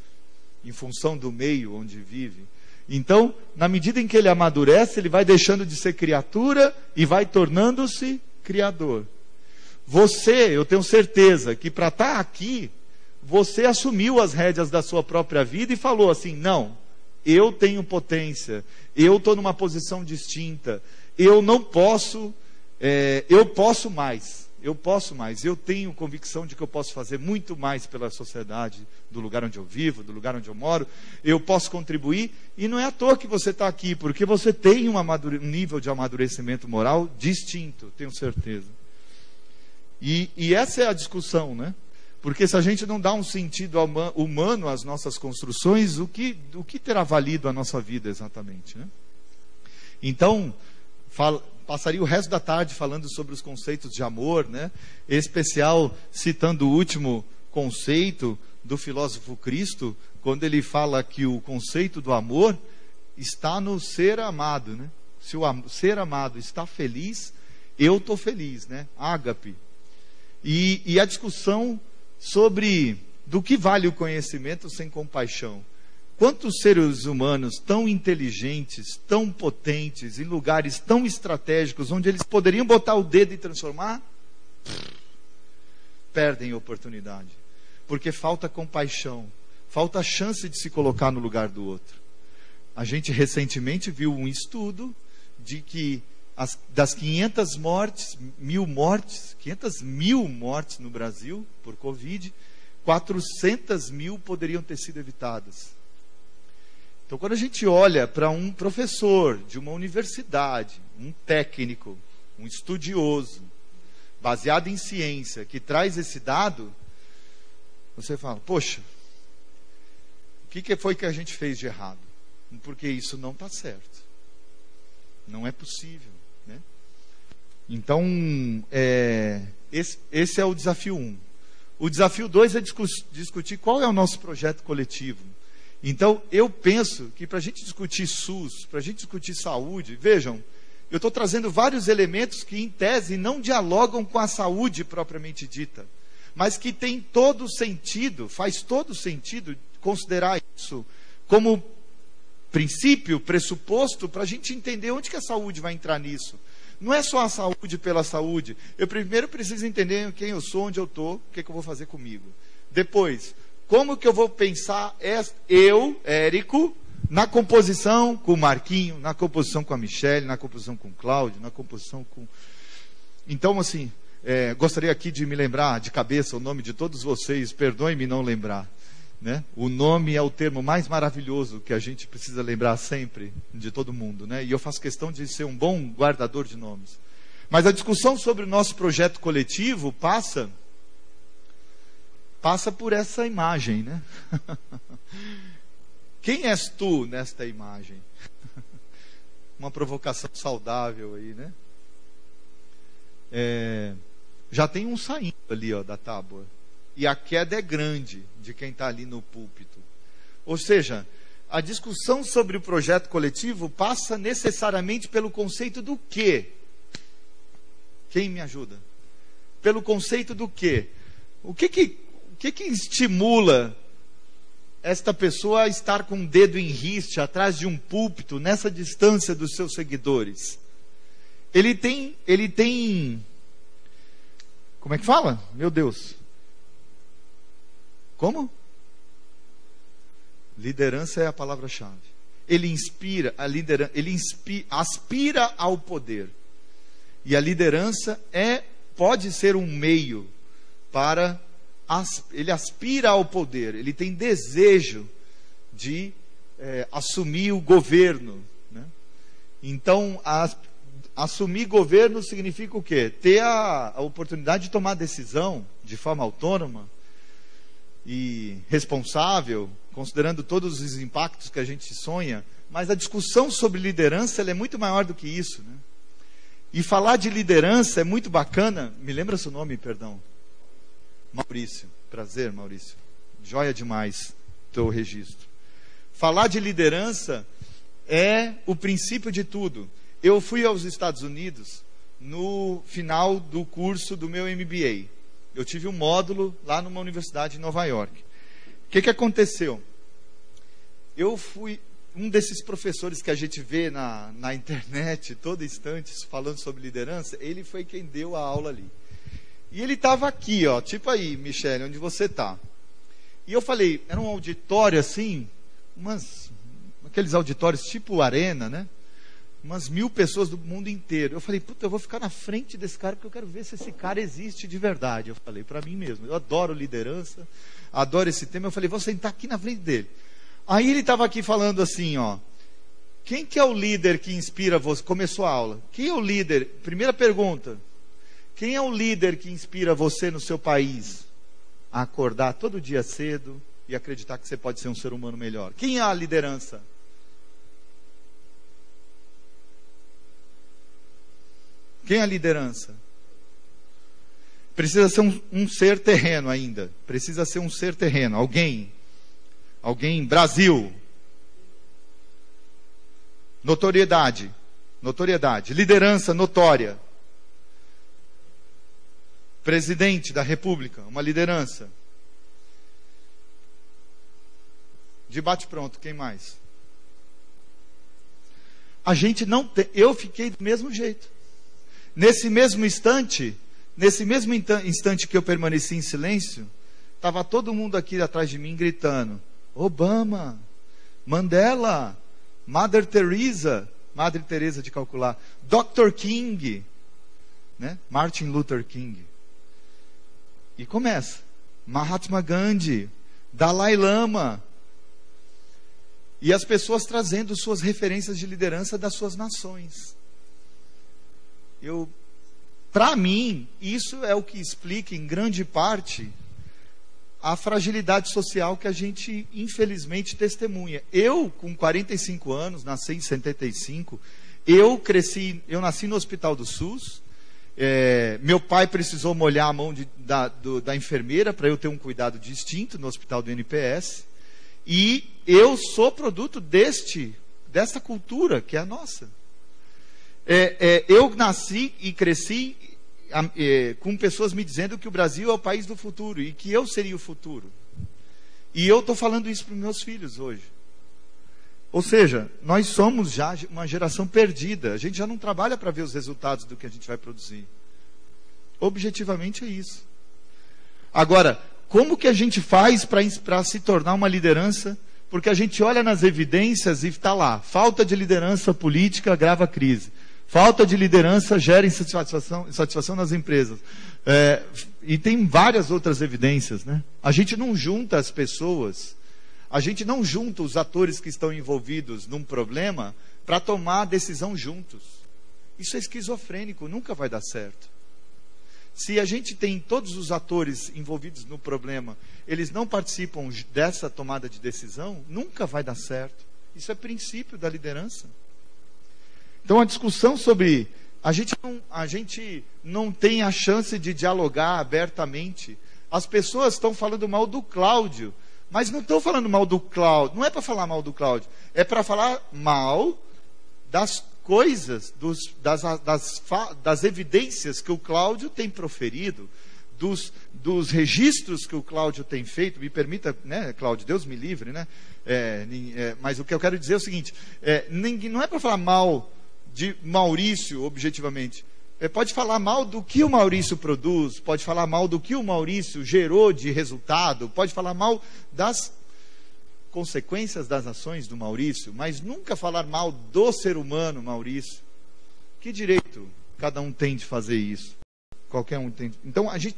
em função do meio onde vive. Então, na medida em que ele amadurece, ele vai deixando de ser criatura e vai tornando-se criador. Eu tenho certeza que para estar aqui, você assumiu as rédeas da sua própria vida e falou assim: não, eu tenho potência, eu estou numa posição distinta, eu não posso, eu posso mais, eu tenho convicção de que eu posso fazer muito mais pela sociedade, do lugar onde eu vivo, do lugar onde eu moro, eu posso contribuir, e não é à toa que você está aqui, porque você tem um nível de amadurecimento moral distinto, tenho certeza. E essa é a discussão, né? Porque se a gente não dá um sentido humano às nossas construções, o que terá valido a nossa vida exatamente, né? Então, passaria o resto da tarde falando sobre os conceitos de amor, né? Em especial citando o último conceito do filósofo Cristo, quando ele fala que o conceito do amor está no ser amado, né? Se o ser amado está feliz, eu estou feliz, né? Ágape. E a discussão sobre do que vale o conhecimento sem compaixão? Quantos seres humanos tão inteligentes, tão potentes, em lugares tão estratégicos, onde eles poderiam botar o dedo e transformar, perdem a oportunidade. Porque falta compaixão, falta a chance de se colocar no lugar do outro. A gente recentemente viu um estudo de que das 500 mil mortes no Brasil por Covid, 400 mil poderiam ter sido evitadas. Então, quando a gente olha para um professor de uma universidade, um técnico, um estudioso, baseado em ciência, que traz esse dado, você fala, poxa, o que foi que a gente fez de errado? Porque isso não está certo. Não é possível, né? Então, esse é o desafio 1. O desafio 2 é discutir qual é o nosso projeto coletivo. Então, eu penso que para a gente discutir SUS, para a gente discutir saúde, vejam, eu estou trazendo vários elementos que, em tese, não dialogam com a saúde propriamente dita, mas que tem todo sentido, faz todo sentido considerar isso como princípio, pressuposto, para a gente entender onde que a saúde vai entrar nisso. Não é só a saúde pela saúde. Eu primeiro preciso entender quem eu sou, onde eu estou, o que eu vou fazer comigo. Depois, como que eu vou pensar eu, Érico, na composição com o Marquinho, na composição com a Michele, na composição com o Cláudio, na composição com... Então, assim, gostaria aqui de me lembrar de cabeça o nome de todos vocês, perdoem-me não lembrar, né? O nome é o termo mais maravilhoso que a gente precisa lembrar sempre de todo mundo, né? E eu faço questão de ser um bom guardador de nomes. Mas a discussão sobre o nosso projeto coletivo passa por essa imagem, né? Quem és tu nesta imagem? Uma provocação saudável aí, né? Já tem um saindo ali, ó, da tábua. E a queda é grande de quem está ali no púlpito. Ou seja, a discussão sobre o projeto coletivo passa necessariamente pelo conceito do quê? Quem me ajuda? Pelo conceito do quê? O que estimula esta pessoa a estar com o dedo em riste atrás de um púlpito, nessa distância dos seus seguidores? Ele tem... Como é que fala? Meu Deus. Como? Liderança é a palavra-chave. Ele inspira, aspira ao poder. E a liderança pode ser um meio para... Ele aspira ao poder, ele tem desejo de assumir o governo, né? Então, assumir governo significa o quê? Ter a oportunidade de tomar decisão de forma autônoma e responsável, considerando todos os impactos que a gente sonha. Mas a discussão sobre liderança ela é muito maior do que isso, né? E falar de liderança é muito bacana. Me lembra seu nome, perdão? Maurício. Prazer, Maurício. Joia demais teu registro. Falar de liderança é o princípio de tudo. Eu fui aos Estados Unidos no final do curso do meu MBA. Eu tive um módulo lá numa universidade em Nova York. O que aconteceu? Eu fui um desses professores que a gente vê na internet, todo instante, falando sobre liderança. Ele foi quem deu a aula ali. E ele estava aqui, ó, tipo aí, Michele, onde você está. E eu falei, era um auditório assim, aqueles auditórios tipo arena, né? Umas 1000 pessoas do mundo inteiro. Eu falei, puta, eu vou ficar na frente desse cara porque eu quero ver se esse cara existe de verdade. Eu falei para mim mesmo, eu adoro liderança, adoro esse tema. Eu falei, vou sentar aqui na frente dele. Aí ele estava aqui falando assim, ó, quem que é o líder que inspira você? Começou a aula. Quem é o líder? Primeira pergunta. Quem é o líder que inspira você no seu país a acordar todo dia cedo e acreditar que você pode ser um ser humano melhor? Quem é a liderança? Quem é a liderança? Precisa ser um ser terreno ainda. Precisa ser um ser terreno. Alguém, Brasil. Notoriedade. Liderança notória. Presidente da República, uma liderança. De bate-pronto, quem mais? A gente não tem. Eu fiquei do mesmo jeito. Nesse mesmo instante que eu permaneci em silêncio, estava todo mundo aqui atrás de mim gritando: Obama, Mandela, Madre Teresa de Calcutá, Dr. King, né? Martin Luther King. E começa: Mahatma Gandhi, Dalai Lama. E as pessoas trazendo suas referências de liderança das suas nações. Para mim, isso é o que explica, em grande parte, a fragilidade social que a gente, infelizmente, testemunha. Eu, com 45 anos, nasci em 75, eu nasci no Hospital do SUS. Meu pai precisou molhar a mão da enfermeira para eu ter um cuidado distinto no hospital do NPS. E eu sou produto dessa cultura que é a nossa. Eu nasci e cresci com pessoas me dizendo que o Brasil é o país do futuro e que eu seria o futuro. E eu estou falando isso para os meus filhos hoje. Ou seja, nós somos já uma geração perdida. A gente já não trabalha para ver os resultados do que a gente vai produzir. Objetivamente é isso. Agora, como que a gente faz para se tornar uma liderança? Porque a gente olha nas evidências e está lá: falta de liderança política agrava a crise. Falta de liderança gera insatisfação nas empresas. E tem várias outras evidências, né? A gente não junta as pessoas, a gente não junta os atores que estão envolvidos num problema para tomar a decisão juntos. Isso é esquizofrênico, nunca vai dar certo. Se a gente tem todos os atores envolvidos no problema, eles não participam dessa tomada de decisão, nunca vai dar certo. Isso é princípio da liderança. Então a discussão sobre... A gente não tem a chance de dialogar abertamente. As pessoas estão falando mal do Cláudio, mas não estão falando mal do Cláudio. Não é para falar mal do Cláudio, é para falar mal das coisas, das evidências que o Cláudio tem proferido, dos registros que o Cláudio tem feito. Me permita, né, Cláudio, Deus me livre, né? Mas o que eu quero dizer é o seguinte: não é para falar mal de Maurício, objetivamente. Pode falar mal do que o Maurício produz, pode falar mal do que o Maurício gerou de resultado, pode falar mal das consequências das ações do Maurício, mas nunca falar mal do ser humano, Maurício. Que direito cada um tem de fazer isso? Qualquer um tem. Então a gente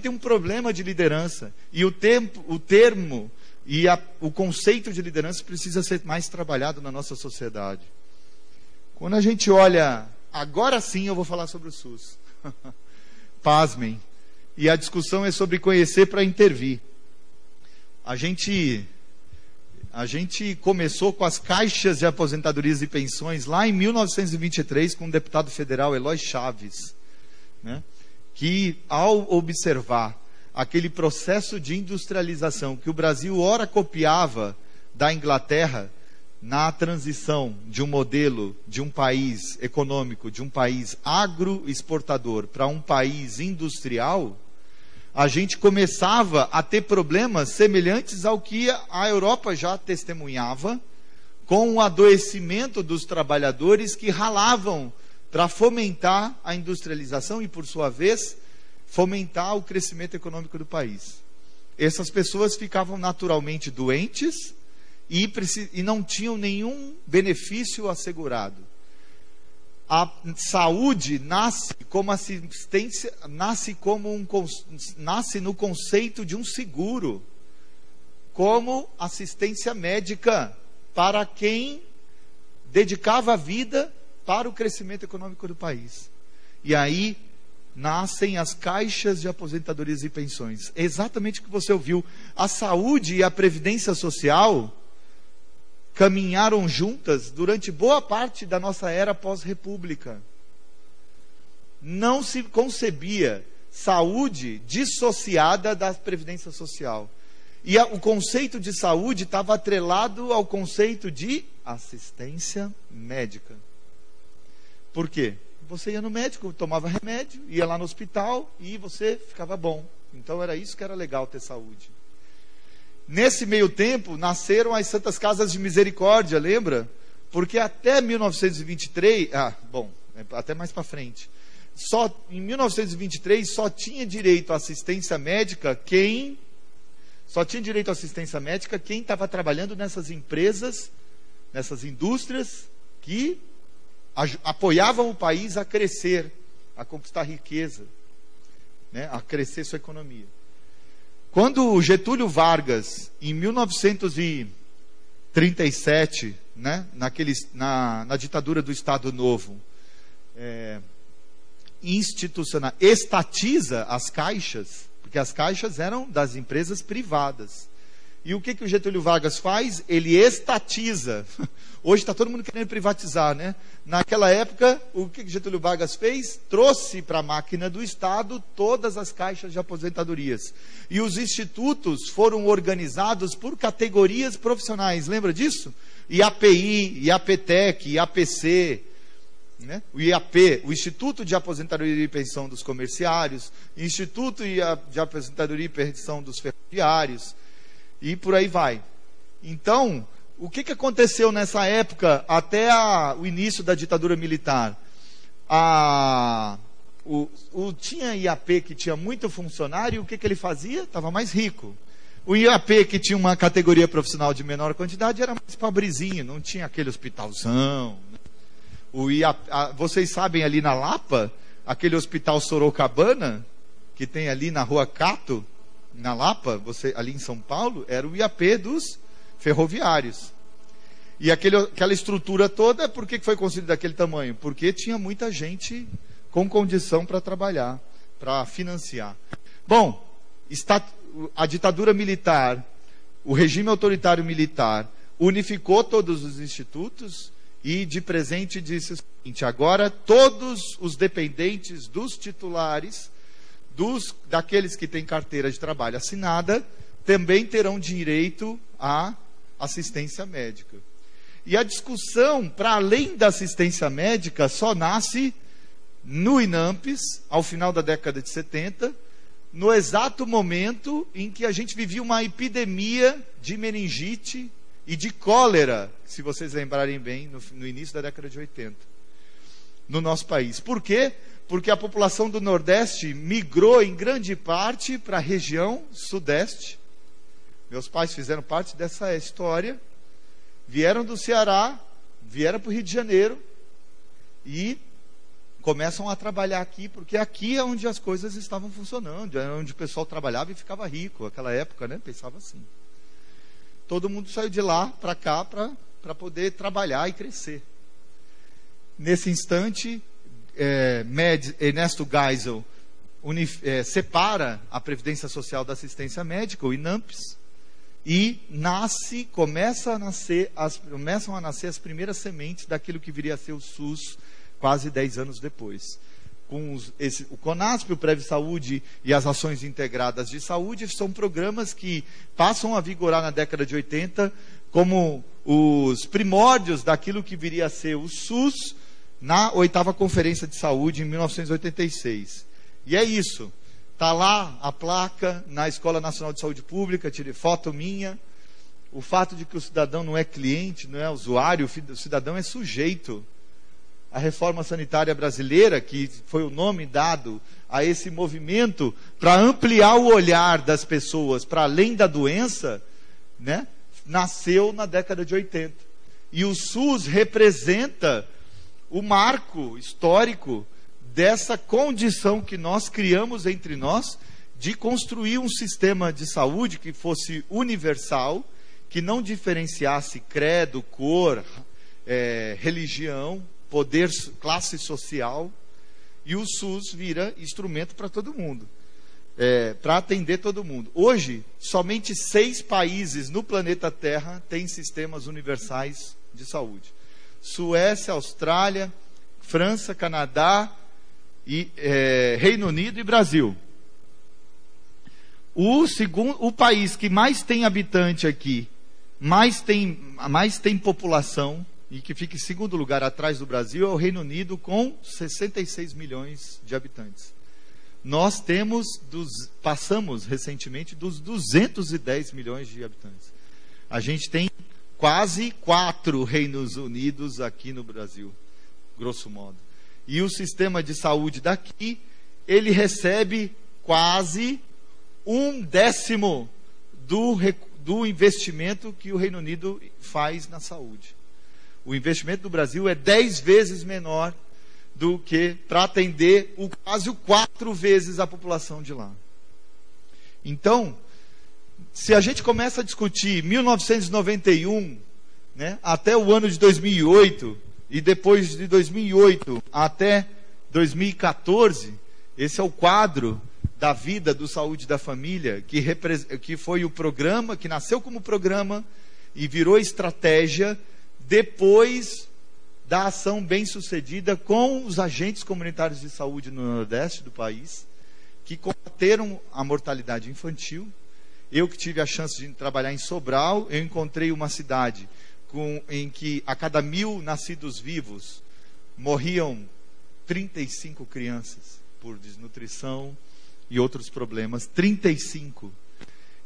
tem um problema de liderança, e o termo e o conceito de liderança precisa ser mais trabalhado na nossa sociedade. Quando a gente olha, agora sim eu vou falar sobre o SUS. Pasmem. E a discussão é sobre conhecer para intervir. A gente começou com as caixas de aposentadorias e pensões lá em 1923 com o deputado federal Eloy Chaves, né? Que, ao observar aquele processo de industrialização que o Brasil ora copiava da Inglaterra na transição de um modelo de um país econômico, de um país agroexportador para um país industrial, a gente começava a ter problemas semelhantes ao que a Europa já testemunhava, com o adoecimento dos trabalhadores que ralavam para fomentar a industrialização e, por sua vez, fomentar o crescimento econômico do país. Essas pessoas ficavam naturalmente doentes e não tinham nenhum benefício assegurado. A saúde nasce como assistência, nasce no conceito de um seguro, como assistência médica para quem dedicava a vida para o crescimento econômico do país. E aí nascem as caixas de aposentadorias e pensões. É exatamente o que você ouviu. A saúde e a previdência social caminharam juntas durante boa parte da nossa era pós-república. Não se concebia saúde dissociada da previdência social. E o conceito de saúde estava atrelado ao conceito de assistência médica. Por quê? Você ia no médico, tomava remédio, ia lá no hospital e você ficava bom. Então era isso que era legal, ter saúde. Nesse meio tempo, nasceram as Santas Casas de Misericórdia, lembra? Porque até 1923, até mais para frente, em 1923 só tinha direito à assistência médica quem estava trabalhando nessas empresas, nessas indústrias que apoiavam o país a crescer, a conquistar riqueza, né, a crescer sua economia. Quando Getúlio Vargas, em 1937, né, na ditadura do Estado Novo, estatiza as caixas, porque as caixas eram das empresas privadas. E o que o Getúlio Vargas faz? Ele estatiza. Hoje está todo mundo querendo privatizar, né? Naquela época, o que Getúlio Vargas fez? Trouxe para a máquina do Estado todas as caixas de aposentadorias. E os institutos foram organizados por categorias profissionais. Lembra disso? IAPI, IAPTEC, IAPC, né? O IAP, o Instituto de Aposentadoria e Pensão dos Comerciários, Instituto de Aposentadoria e Pensão dos Ferroviários, e por aí vai. Então, o que aconteceu nessa época até o início da ditadura militar? Tinha IAP que tinha muito funcionário, e o que ele fazia? Estava mais rico. O IAP que tinha uma categoria profissional de menor quantidade era mais pobrezinho, não tinha aquele hospitalzão. Vocês sabem ali na Lapa, aquele hospital Sorocabana, que tem ali na Rua Cato, na Lapa, ali em São Paulo, era o IAP dos ferroviários. E aquela estrutura toda, por que foi construída daquele tamanho? Porque tinha muita gente com condição para trabalhar, para financiar. Bom, a ditadura militar, o regime autoritário militar, unificou todos os institutos e de presente disse o seguinte: agora todos os dependentes dos titulares, daqueles que têm carteira de trabalho assinada, também terão direito à assistência médica. E a discussão, para além da assistência médica, só nasce no INAMPS, ao final da década de 70, no exato momento em que a gente vivia uma epidemia de meningite e de cólera, se vocês lembrarem bem, no início da década de 80, no nosso país. Por quê? Porque a população do Nordeste migrou em grande parte para a região Sudeste. Meus pais fizeram parte dessa história, vieram do Ceará, vieram para o Rio de Janeiro e começam a trabalhar aqui, porque aqui é onde as coisas estavam funcionando, é onde o pessoal trabalhava e ficava rico. Naquela época, né, pensava assim. Todo mundo saiu de lá para cá para poder trabalhar e crescer. Nesse instante, Ernesto Geisel separa a Previdência Social da Assistência Médica, o INAMPS, e começam a nascer as primeiras sementes daquilo que viria a ser o SUS quase 10 anos depois. Com o CONASP, o Prev Saúde e as Ações Integradas de Saúde são programas que passam a vigorar na década de 80 como os primórdios daquilo que viria a ser o SUS na 8ª Conferência de Saúde em 1986. E é isso. Está lá a placa na Escola Nacional de Saúde Pública, tirei foto minha. O fato de que o cidadão não é cliente, não é usuário, o cidadão é sujeito. A reforma sanitária brasileira, que foi o nome dado a esse movimento para ampliar o olhar das pessoas para além da doença, né, nasceu na década de 80. E o SUS representa o marco histórico dessa condição que nós criamos entre nós de construir um sistema de saúde que fosse universal, que não diferenciasse credo, cor, religião, poder, classe social, e o SUS vira instrumento para todo mundo, para atender todo mundo. Hoje, somente 6 países no planeta Terra têm sistemas universais de saúde: Suécia, Austrália, França, Canadá, e Reino Unido e Brasil. O país que mais tem habitante aqui, mais tem população, e que fica em segundo lugar atrás do Brasil, é o Reino Unido, com 66 milhões de habitantes. nós passamos recentemente dos 210 milhões de habitantes. A gente tem quase 4 Reinos Unidos aqui no Brasil, grosso modo. E o sistema de saúde daqui, ele recebe quase 1/10 do investimento que o Reino Unido faz na saúde. O investimento do Brasil é 10 vezes menor do que para atender quase 4 vezes a população de lá. Então, se a gente começa a discutir 1991, né, até o ano de 2008, e depois de 2008 até 2014, esse é o quadro da vida do Saúde da Família, que foi o programa, que nasceu como programa e virou estratégia depois da ação bem-sucedida com os agentes comunitários de saúde no Nordeste do país, que combateram a mortalidade infantil. Eu que tive a chance de trabalhar em Sobral, eu encontrei uma cidade em que a cada 1.000 nascidos vivos morriam 35 crianças por desnutrição e outros problemas, 35.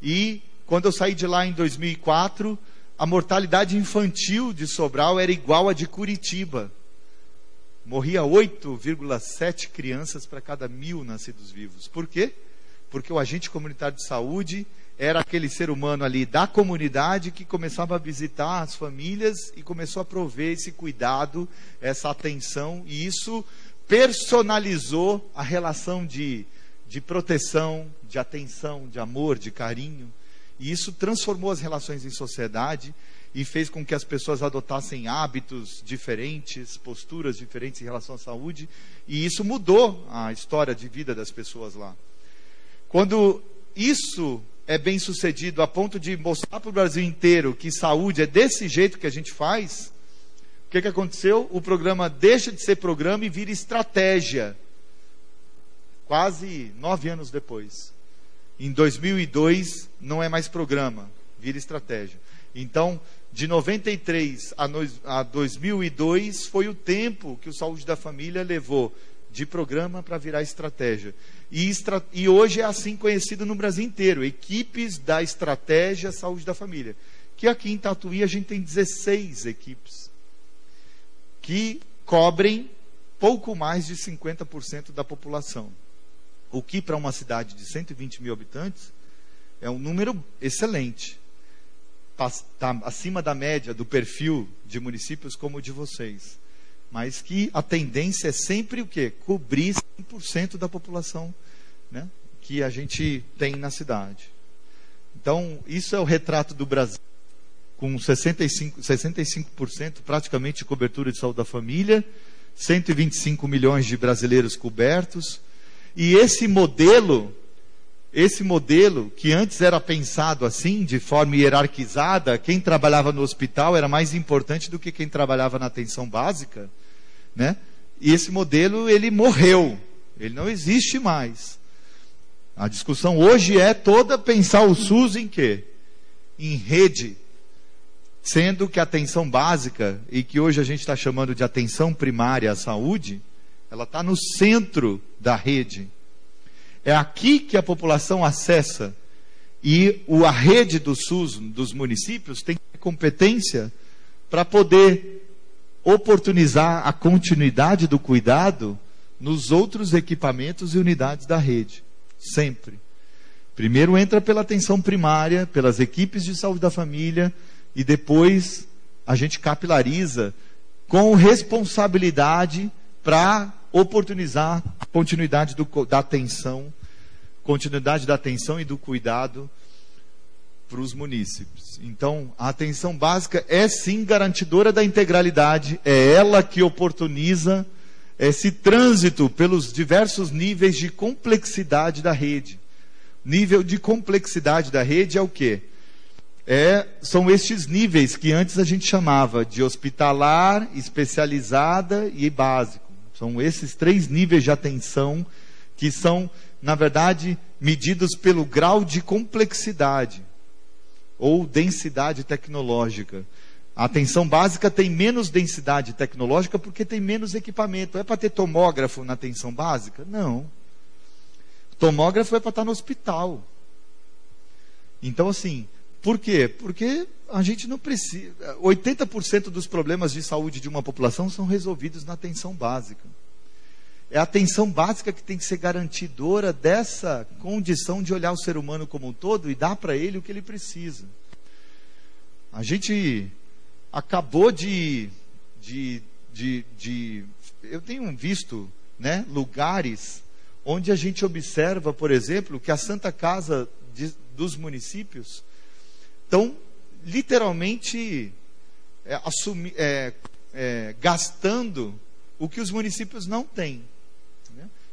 E quando eu saí de lá em 2004, a mortalidade infantil de Sobral era igual a de Curitiba. Morria 8,7 crianças para cada 1.000 nascidos vivos. Por quê? Porque o agente comunitário de saúde era aquele ser humano ali da comunidade que começava a visitar as famílias e começou a prover esse cuidado, essa atenção, e isso personalizou a relação de proteção, de atenção, de amor, de carinho. E isso transformou as relações em sociedade e fez com que as pessoas adotassem hábitos diferentes, posturas diferentes em relação à saúde. E isso mudou a história de vida das pessoas lá. Quando isso é bem sucedido a ponto de mostrar para o Brasil inteiro que saúde é desse jeito que a gente faz, o que aconteceu? O programa deixa de ser programa e vira estratégia. Quase 9 anos depois. Em 2002, não é mais programa, vira estratégia. Então, de 93 a 2002, foi o tempo que o Saúde da Família levou de programa para virar estratégia. E hoje é assim conhecido no Brasil inteiro, equipes da estratégia Saúde da Família. Que aqui em Tatuí a gente tem 16 equipes, que cobrem pouco mais de 50% da população. O que para uma cidade de 120 mil habitantes é um número excelente. Está acima da média do perfil de municípios como o de vocês. Mas que a tendência é sempre o quê? Cobrir 100% da população, né, que a gente tem na cidade. Então, isso é o retrato do Brasil, com 65% praticamente de cobertura de saúde da família, 125 milhões de brasileiros cobertos. E esse modelo que antes era pensado assim, de forma hierarquizada, quem trabalhava no hospital era mais importante do que quem trabalhava na atenção básica, né? E esse modelo, ele morreu, ele não existe mais. A discussão hoje é toda pensar o SUS em quê? Em rede, sendo que a atenção básica, e que hoje a gente está chamando de atenção primária à saúde, ela está no centro da rede. É aqui que a população acessa. E a rede do SUS, dos municípios, tem competência para poder oportunizar a continuidade do cuidado nos outros equipamentos e unidades da rede. Sempre. Primeiro entra pela atenção primária, pelas equipes de saúde da família, e depois a gente capilariza com responsabilidade para oportunizar a continuidade da atenção e do cuidado para os munícipes. Então, a atenção básica é sim garantidora da integralidade, é ela que oportuniza esse trânsito pelos diversos níveis de complexidade da rede. Nível de complexidade da rede é o quê? São estes níveis que antes a gente chamava de hospitalar, especializada e básico. São esses 3 níveis de atenção que são, na verdade, medidos pelo grau de complexidade ou densidade tecnológica. A atenção básica tem menos densidade tecnológica porque tem menos equipamento. É para ter tomógrafo na atenção básica? Não. tomógrafo é para estar no hospital. Então, assim, por quê? Porque a gente não precisa... 80% dos problemas de saúde de uma população são resolvidos na atenção básica. É a atenção básica que tem que ser garantidora dessa condição de olhar o ser humano como um todo e dar para ele o que ele precisa. A gente acabou eu tenho visto, né, lugares onde a gente observa, por exemplo, que a Santa Casa dos municípios estão literalmente gastando o que os municípios não têm.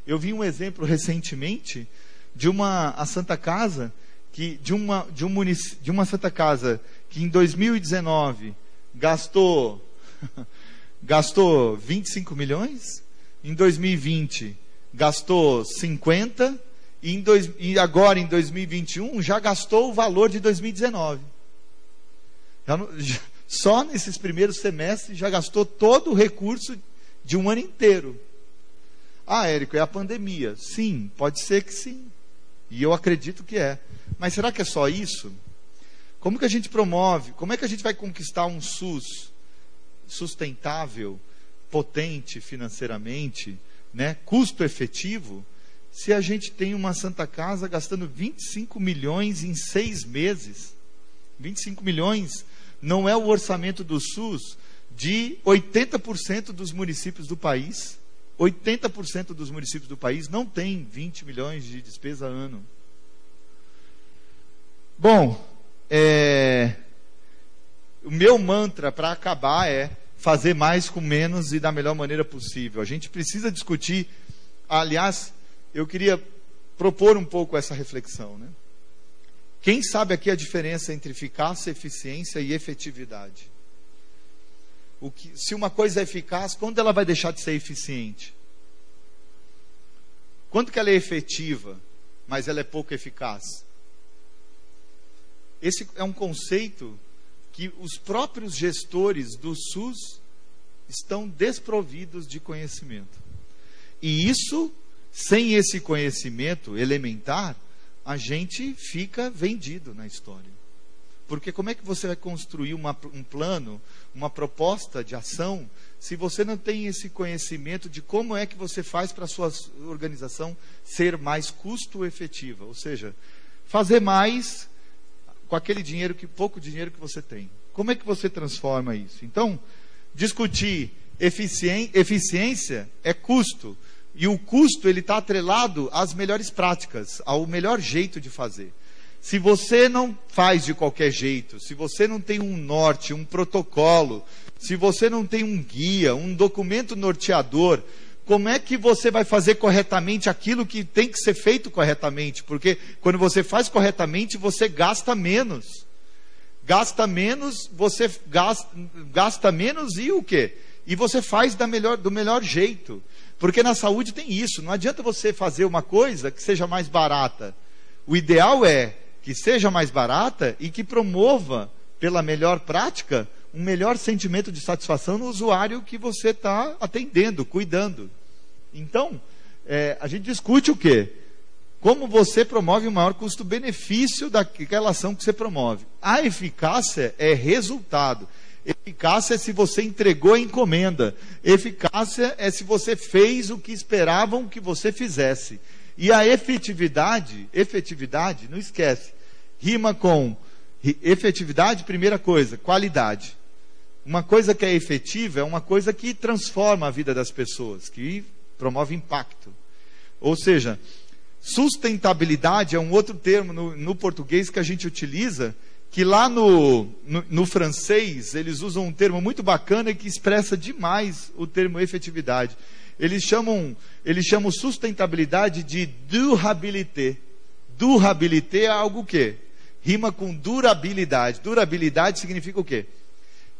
Eu vi um exemplo recentemente de uma Santa Casa de uma Santa Casa que em 2019 gastou 25 milhões, em 2020 gastou 50 e agora em 2021 já gastou o valor de 2019. Só nesses primeiros semestres já gastou todo o recurso de um ano inteiro. Ah, Érico, é a pandemia. Sim, pode ser que sim. E eu acredito que é. Mas será que é só isso? Como que a gente promove? Como é que a gente vai conquistar um SUS sustentável, potente financeiramente, né, custo efetivo, se a gente tem uma Santa Casa gastando 25 milhões em 6 meses? 25 milhões não é o orçamento do SUS de 80% dos municípios do país. 80% dos municípios do país não tem 20 milhões de despesa ano. Bom, o meu mantra para acabar é fazer mais com menos e da melhor maneira possível. A gente precisa discutir, aliás, eu queria propor um pouco essa reflexão, né? Quem sabe aqui a diferença entre eficácia, eficiência e efetividade? Se uma coisa é eficaz, quando ela vai deixar de ser eficiente? Quando que ela é efetiva, mas ela é pouco eficaz? Esse é um conceito que os próprios gestores do SUS estão desprovidos de conhecimento. E isso, sem esse conhecimento elementar, a gente fica vendido na história. Porque como é que você vai construir um plano, uma proposta de ação, se você não tem esse conhecimento de como é que você faz para a sua organização ser mais custo-efetiva? Ou seja, fazer mais com aquele pouco dinheiro que você tem. Como é que você transforma isso? Então, discutir eficiência é custo. E o custo ele está atrelado às melhores práticas, ao melhor jeito de fazer. Se você não faz de qualquer jeito, se você não tem um norte, um protocolo, se você não tem um guia, um documento norteador, como é que você vai fazer corretamente aquilo que tem que ser feito corretamente? Porque quando você faz corretamente, você gasta menos. Gasta menos, você gasta menos e o quê? E você faz do melhor jeito. Porque na saúde tem isso. Não adianta você fazer uma coisa que seja mais barata. O ideal é que seja mais barata e que promova, pela melhor prática, um melhor sentimento de satisfação no usuário que você está atendendo, cuidando. Então, a gente discute o quê? Como você promove o maior custo-benefício daquela ação que você promove. A eficácia é resultado. Eficácia é se você entregou a encomenda. Eficácia é se você fez o que esperavam que você fizesse. E a efetividade, não esquece, rima com efetividade, primeira coisa, qualidade. Uma coisa que é efetiva é uma coisa que transforma a vida das pessoas, que promove impacto. Ou seja, sustentabilidade é um outro termo no português que a gente utiliza, que lá no francês eles usam um termo muito bacana e que expressa demais o termo efetividade. Eles chamam sustentabilidade de durabilité. Durabilité é algo o quê? Rima com durabilidade. Durabilidade significa o quê?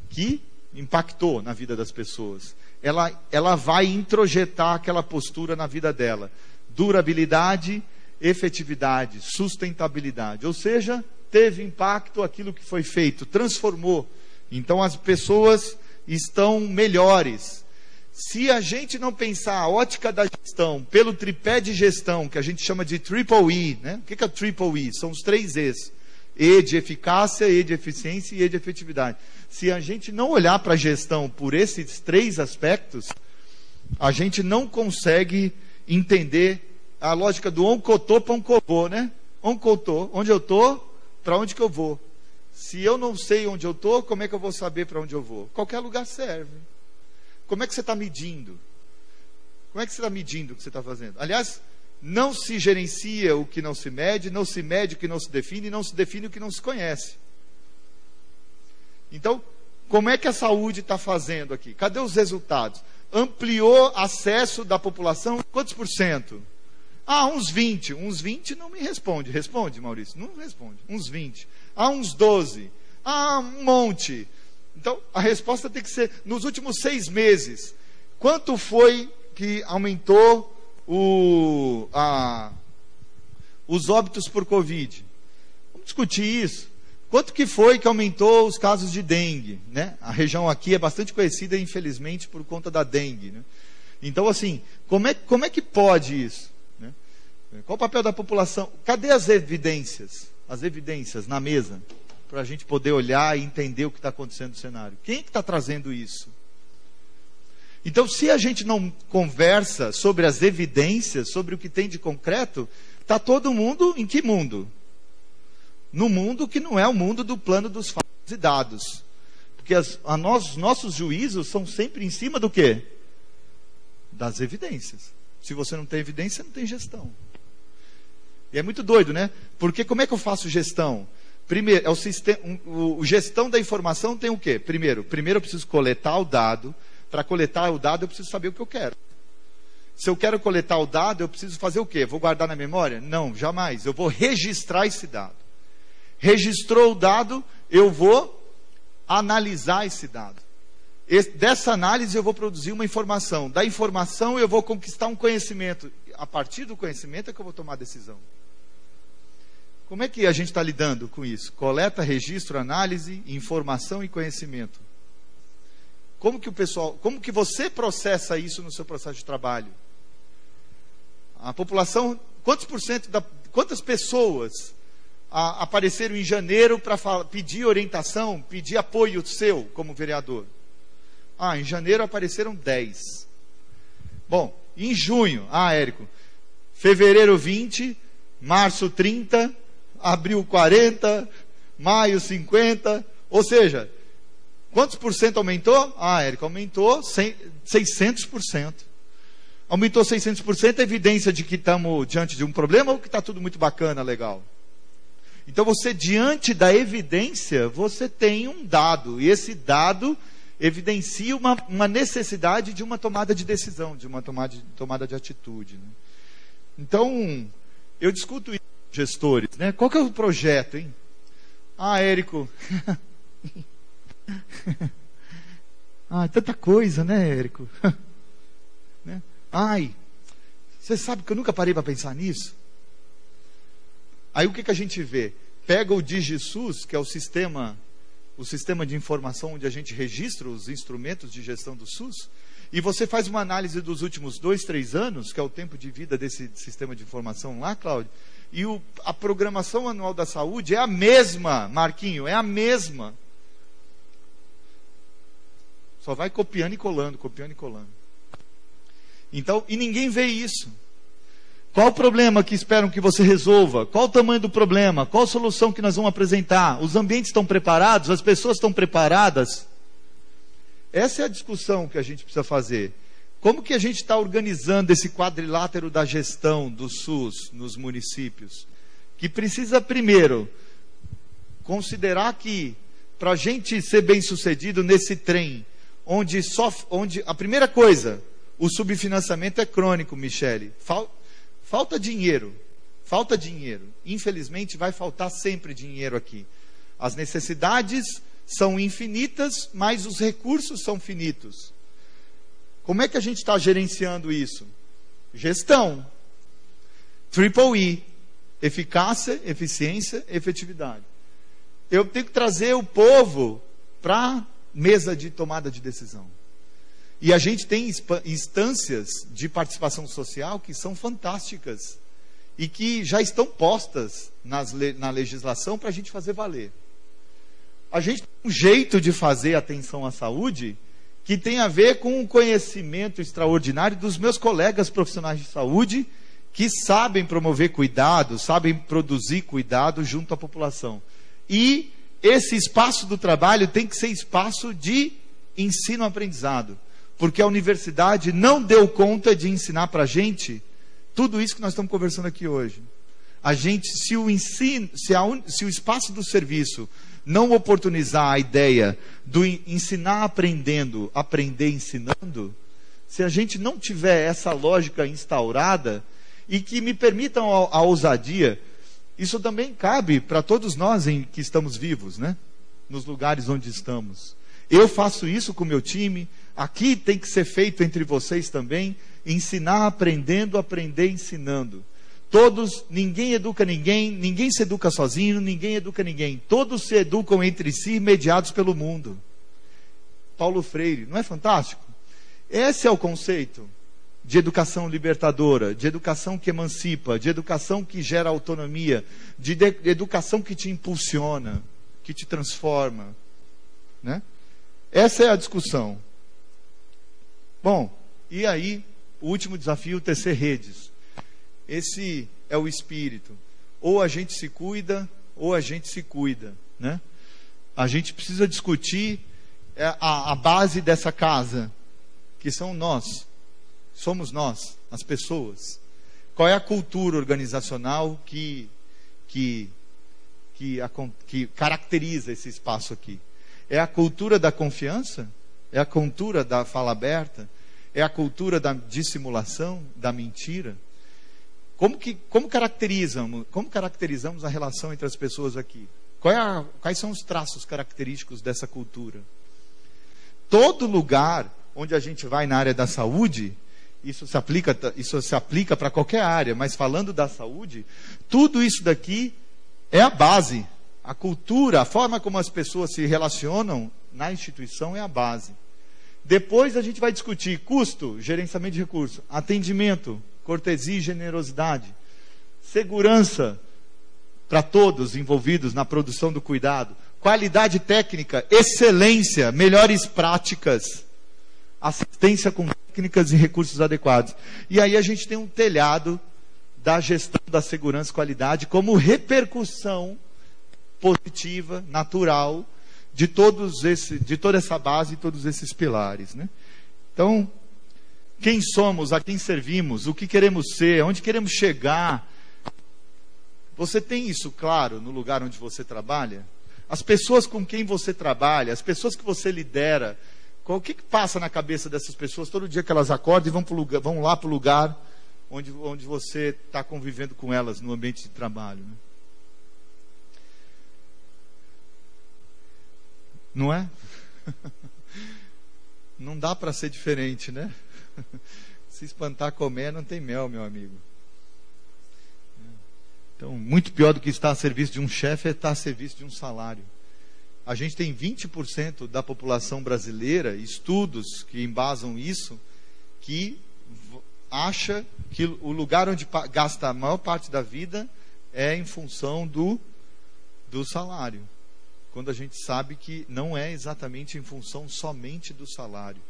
Que impactou na vida das pessoas. Ela vai introjetar aquela postura na vida dela. Durabilidade, efetividade, sustentabilidade. Ou seja, teve impacto aquilo que foi feito, transformou. Então as pessoas estão melhores. Se a gente não pensar a ótica da gestão pelo tripé de gestão, que a gente chama de Triple E, né? O que é o Triple E? São os 3 E's. E de eficácia, E de eficiência e E de efetividade. Se a gente não olhar para a gestão por esses 3 aspectos, a gente não consegue entender a lógica do oncotô para oncovô, né? Oncotô, onde eu estou, para onde que eu vou. Se eu não sei onde eu estou, como é que eu vou saber para onde eu vou? Qualquer lugar serve. Como é que você está medindo? Como é que você está medindo o que você está fazendo? Aliás, não se gerencia o que não se mede o que não se define, e não se define o que não se conhece. Então, como é que a saúde está fazendo aqui? Cadê os resultados? Ampliou acesso da população, quantos por cento? Ah, uns 20. Uns 20 não me responde. Responde, Maurício? Não responde. Uns 20. Ah, uns 12. Ah, um monte. Então, a resposta tem que ser, nos últimos 6 meses, quanto foi que aumentou os óbitos por Covid? Vamos discutir isso. Quanto que foi que aumentou os casos de dengue? Né? A região aqui é bastante conhecida, infelizmente, por conta da dengue. Né? Então, assim, como é que pode isso? Né? Qual o papel da população? Cadê as evidências? As evidências na mesa? Para a gente poder olhar e entender o que está acontecendo no cenário. Quem é que está trazendo isso? Então, se a gente não conversa sobre as evidências, sobre o que tem de concreto, está todo mundo em que mundo? No mundo que não é o mundo do plano dos fatos e dados. Porque nossos juízos são sempre em cima do quê? Das evidências. Se você não tem evidência, não tem gestão. E é muito doido, né? Porque como é que eu faço gestão? Primeiro, o gestão da informação tem o quê? Primeiro eu preciso coletar o dado. Para coletar o dado, eu preciso saber o que eu quero. Se eu quero coletar o dado, eu preciso fazer o quê? Vou guardar na memória? Não, jamais. Eu vou registrar esse dado. Registrou o dado, eu vou analisar esse dado. Dessa análise, eu vou produzir uma informação. Da informação, eu vou conquistar um conhecimento. A partir do conhecimento é que eu vou tomar a decisão. Como é que a gente está lidando com isso? Coleta, registro, análise, informação e conhecimento. Como que você processa isso no seu processo de trabalho? A população, quantas pessoas apareceram em janeiro para pedir orientação, pedir apoio seu como vereador? Em janeiro apareceram 10. Bom, em junho, Érico, fevereiro 20, março 30, abril 40, maio 50, ou seja, quantos por cento aumentou? Érico, aumentou 600%. Aumentou 600%, é evidência de que estamos diante de um problema ou que está tudo muito bacana, legal? Então você, diante da evidência, você tem um dado, e esse dado evidencia uma necessidade de uma tomada de decisão, de uma tomada de atitude. Né? Então, eu discuto isso com gestores, né? Qual que é o projeto, hein? Érico... tanta coisa, né, Érico? Né? Você sabe que eu nunca parei para pensar nisso? Aí o que a gente vê? Pega o DigiSUS, que é o sistema de informação onde a gente registra os instrumentos de gestão do SUS, e você faz uma análise dos últimos 2, 3 anos, que é o tempo de vida desse sistema de informação lá, Cláudio, e a programação anual da saúde é a mesma, Marquinho, é a mesma. Só vai copiando e colando. Então, e ninguém vê isso. Qual o problema que esperam que você resolva? Qual o tamanho do problema? Qual a solução que nós vamos apresentar? Os ambientes estão preparados? As pessoas estão preparadas? Essa é a discussão que a gente precisa fazer. Como que a gente está organizando esse quadrilátero da gestão do SUS nos municípios? Que precisa, primeiro, considerar que, para a gente ser bem sucedido nesse trem, onde a primeira coisa, o subfinanciamento é crônico, Michele. Falta dinheiro. Infelizmente vai faltar sempre dinheiro aqui. As necessidades são infinitas, mas os recursos são finitos. Como é que a gente está gerenciando isso? Gestão. Triple E. Eficácia, eficiência, efetividade. Eu tenho que trazer o povo para mesa de tomada de decisão. E a gente tem instâncias de participação social que são fantásticas e que já estão postas na legislação para a gente fazer valer. A gente tem um jeito de fazer atenção à saúde que tem a ver com o conhecimento extraordinário dos meus colegas profissionais de saúde que sabem promover cuidado, sabem produzir cuidado junto à população. E esse espaço do trabalho tem que ser espaço de ensino-aprendizado, porque a universidade não deu conta de ensinar para a gente tudo isso que nós estamos conversando aqui hoje. A gente, se o espaço do serviço não oportunizar a ideia do ensinar aprendendo, aprender ensinando, se a gente não tiver essa lógica instaurada, e que me permitam a ousadia, isso também cabe para todos nós que estamos vivos, né? Nos lugares onde estamos. Eu faço isso com o meu time, aqui tem que ser feito entre vocês também, ensinar aprendendo, aprender ensinando. Todos, ninguém educa ninguém, ninguém se educa sozinho, ninguém educa ninguém. Todos se educam entre si, mediados pelo mundo. Paulo Freire, não é fantástico? Esse é o conceito de educação libertadora, de educação que emancipa, de educação que gera autonomia, de educação que te impulsiona, que te transforma, né? Essa é a discussão. Bom, e aí, o último desafio, tecer redes. Esse é o espírito. Ou a gente se cuida, ou a gente se cuida, né? A gente precisa discutir a base dessa casa, que são nós. Somos nós, as pessoas. Qual é a cultura organizacional que caracteriza esse espaço aqui? É a cultura da confiança? É a cultura da fala aberta? É a cultura da dissimulação, da mentira? Como caracterizamos a relação entre as pessoas aqui? Quais são os traços característicos dessa cultura? Todo lugar onde a gente vai na área da saúde, isso se aplica para qualquer área, mas falando da saúde, tudo isso daqui é a base. A cultura, a forma como as pessoas se relacionam na instituição é a base. Depois a gente vai discutir custo, gerenciamento de recursos, atendimento, cortesia e generosidade, segurança para todos envolvidos na produção do cuidado, qualidade técnica, excelência, melhores práticas, assistência com técnicas e recursos adequados. E aí a gente tem um telhado da gestão da segurança e qualidade como repercussão positiva, natural, de toda essa base e todos esses pilares, né? Então, quem somos, a quem servimos, o que queremos ser, onde queremos chegar. Você tem isso claro no lugar onde você trabalha? As pessoas com quem você trabalha, as pessoas que você lidera, o que passa na cabeça dessas pessoas todo dia que elas acordam e vão lá para o lugar onde você está convivendo com elas no ambiente de trabalho, né? Não é? Não dá para ser diferente, né? Se espantar comer, não tem mel, meu amigo. Então, muito pior do que estar a serviço de um chefe é estar a serviço de um salário. A gente tem 20% da população brasileira, estudos que embasam isso, que acha que o lugar onde gasta a maior parte da vida é em função do salário. Quando a gente sabe que não é exatamente em função somente do salário.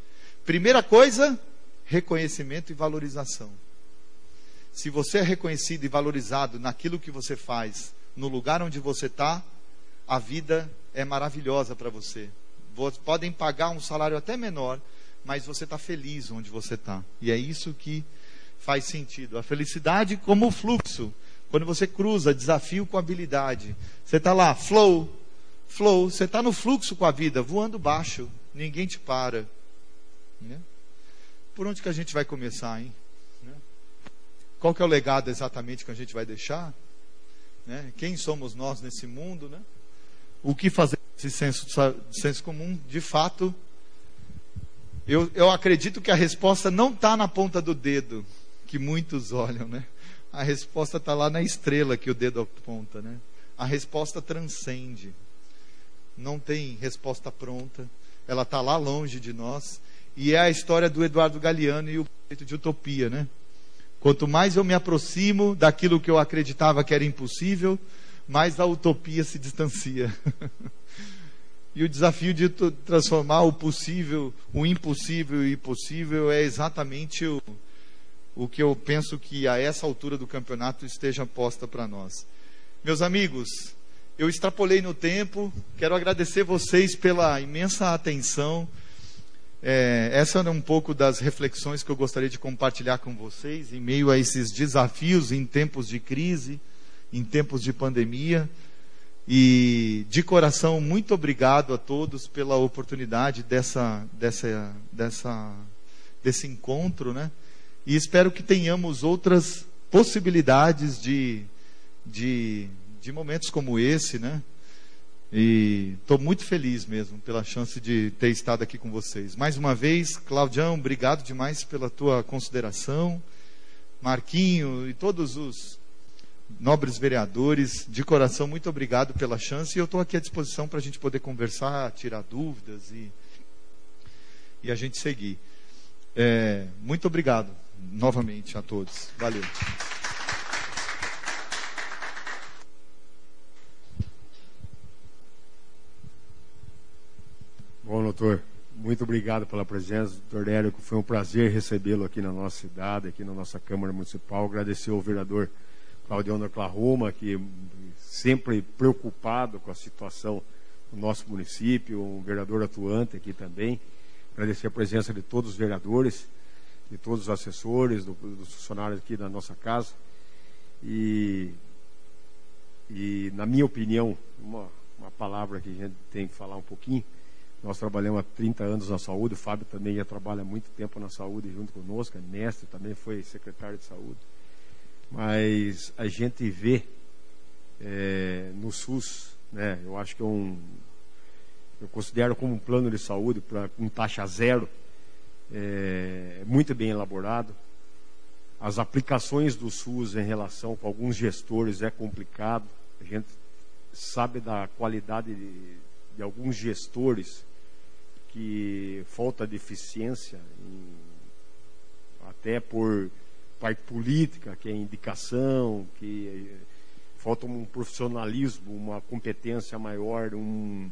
Primeira coisa, reconhecimento e valorização. Se você é reconhecido e valorizado naquilo que você faz, no lugar onde você está, a vida é maravilhosa para você. Podem pagar um salário até menor, mas você está feliz onde você está. E é isso que faz sentido. A felicidade como fluxo. Quando você cruza desafio com habilidade. Você está lá, flow, você está no fluxo com a vida, voando baixo, ninguém te para, né? Por onde que a gente vai começar, hein? Né? Qual que é o legado exatamente que a gente vai deixar? Né? Quem somos nós nesse mundo, né? O que fazer esse senso comum? De fato, eu acredito que a resposta não está na ponta do dedo, que muitos olham, né? A resposta está lá na estrela que o dedo aponta, né? A resposta transcende. Não tem resposta pronta, ela está lá longe de nós, e é a história do Eduardo Galeano e o conceito de utopia, né? Quanto mais eu me aproximo daquilo que eu acreditava que era impossível, mais a utopia se distancia. E o desafio de transformar o possível, o impossível e possível é exatamente o que eu penso que a essa altura do campeonato esteja posta para nós. Meus amigos, eu extrapolei no tempo, quero agradecer vocês pela imensa atenção. Essa era um pouco das reflexões que eu gostaria de compartilhar com vocês, em meio a esses desafios em tempos de crise, em tempos de pandemia. E de coração, muito obrigado a todos pela oportunidade desse encontro, né? E espero que tenhamos outras possibilidades de momentos como esse, né? E estou muito feliz mesmo pela chance de ter estado aqui com vocês. Mais uma vez, Claudião, obrigado demais pela tua consideração. Marquinho e todos os nobres vereadores, de coração, muito obrigado pela chance. E eu estou aqui à disposição para a gente poder conversar, tirar dúvidas e a gente seguir. Muito obrigado novamente a todos. Valeu. Bom, doutor, muito obrigado pela presença, doutor Érico. Foi um prazer recebê-lo aqui na nossa cidade, aqui na nossa Câmara Municipal. Agradecer ao vereador Claudião da Oklahoma, que sempre preocupado com a situação do nosso município, um vereador atuante aqui também. Agradecer a presença de todos os vereadores, de todos os assessores, dos funcionários aqui da nossa casa. E na minha opinião, uma palavra que a gente tem que falar um pouquinho. Nós trabalhamos há 30 anos na saúde, o Fábio também já trabalha há muito tempo na saúde junto conosco, é mestre, também foi secretário de saúde. Mas a gente vê no SUS, né, eu acho que eu considero como um plano de saúde com taxa zero, muito bem elaborado. As aplicações do SUS em relação com alguns gestores é complicado. A gente sabe da qualidade de alguns gestores que falta de eficiência, até por parte política, que é indicação, que falta um profissionalismo, uma competência maior, um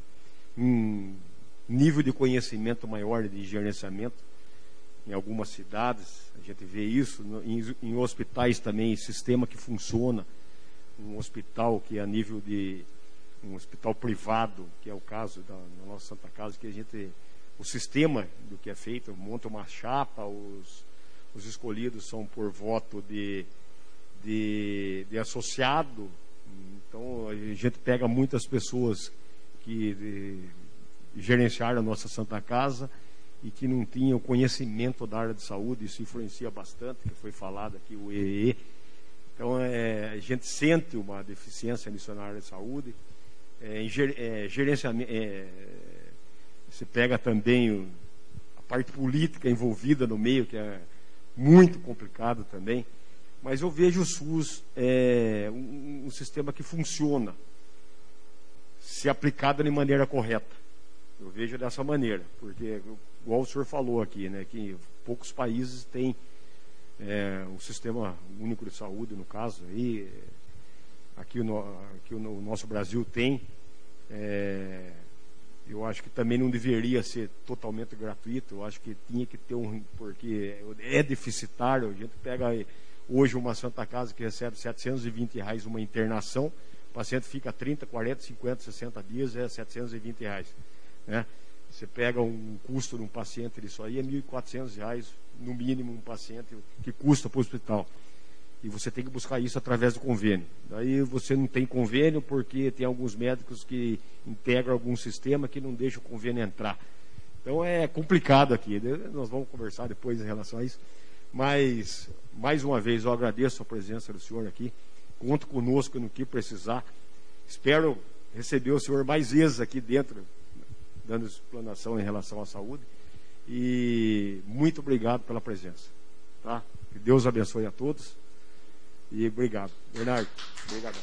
nível de conhecimento maior de gerenciamento. Em algumas cidades a gente vê isso, em hospitais também, sistema que funciona, um hospital que é a nível de um hospital privado, que é o caso da nossa Santa Casa, que a gente, o sistema do que é feito, monta uma chapa, os escolhidos são por voto de associado. Então a gente pega muitas pessoas que gerenciaram a nossa Santa Casa e que não tinham conhecimento da área de saúde. Isso influencia bastante, que foi falado aqui, o EE. Então a gente sente uma deficiência nisso na área de saúde. Gerenciamento, você pega também a parte política envolvida no meio, que é muito complicado também. Mas eu vejo o SUS um sistema que funciona se aplicado de maneira correta. Eu vejo dessa maneira, porque igual o senhor falou aqui, né, que poucos países têm um sistema único de saúde, no caso aí. Aqui no nosso Brasil tem. Eu acho que também não deveria ser totalmente gratuito. Eu acho que tinha que ter porque é deficitário. A gente pega hoje uma Santa Casa que recebe R$720 uma internação, o paciente fica 30, 40, 50, 60 dias, é R$720, né? Você pega um custo de um paciente disso aí, é R$1.400 no mínimo, um paciente que custa para o hospital. E você tem que buscar isso através do convênio. Daí você não tem convênio porque tem alguns médicos que integram algum sistema que não deixa o convênio entrar. Então é complicado aqui. Nós vamos conversar depois em relação a isso. Mas, mais uma vez, eu agradeço a presença do senhor aqui. Conto conosco no que precisar. Espero receber o senhor mais vezes aqui dentro, dando explanação em relação à saúde. E muito obrigado pela presença. Tá? Que Deus abençoe a todos. E obrigado. Bernardo, obrigado.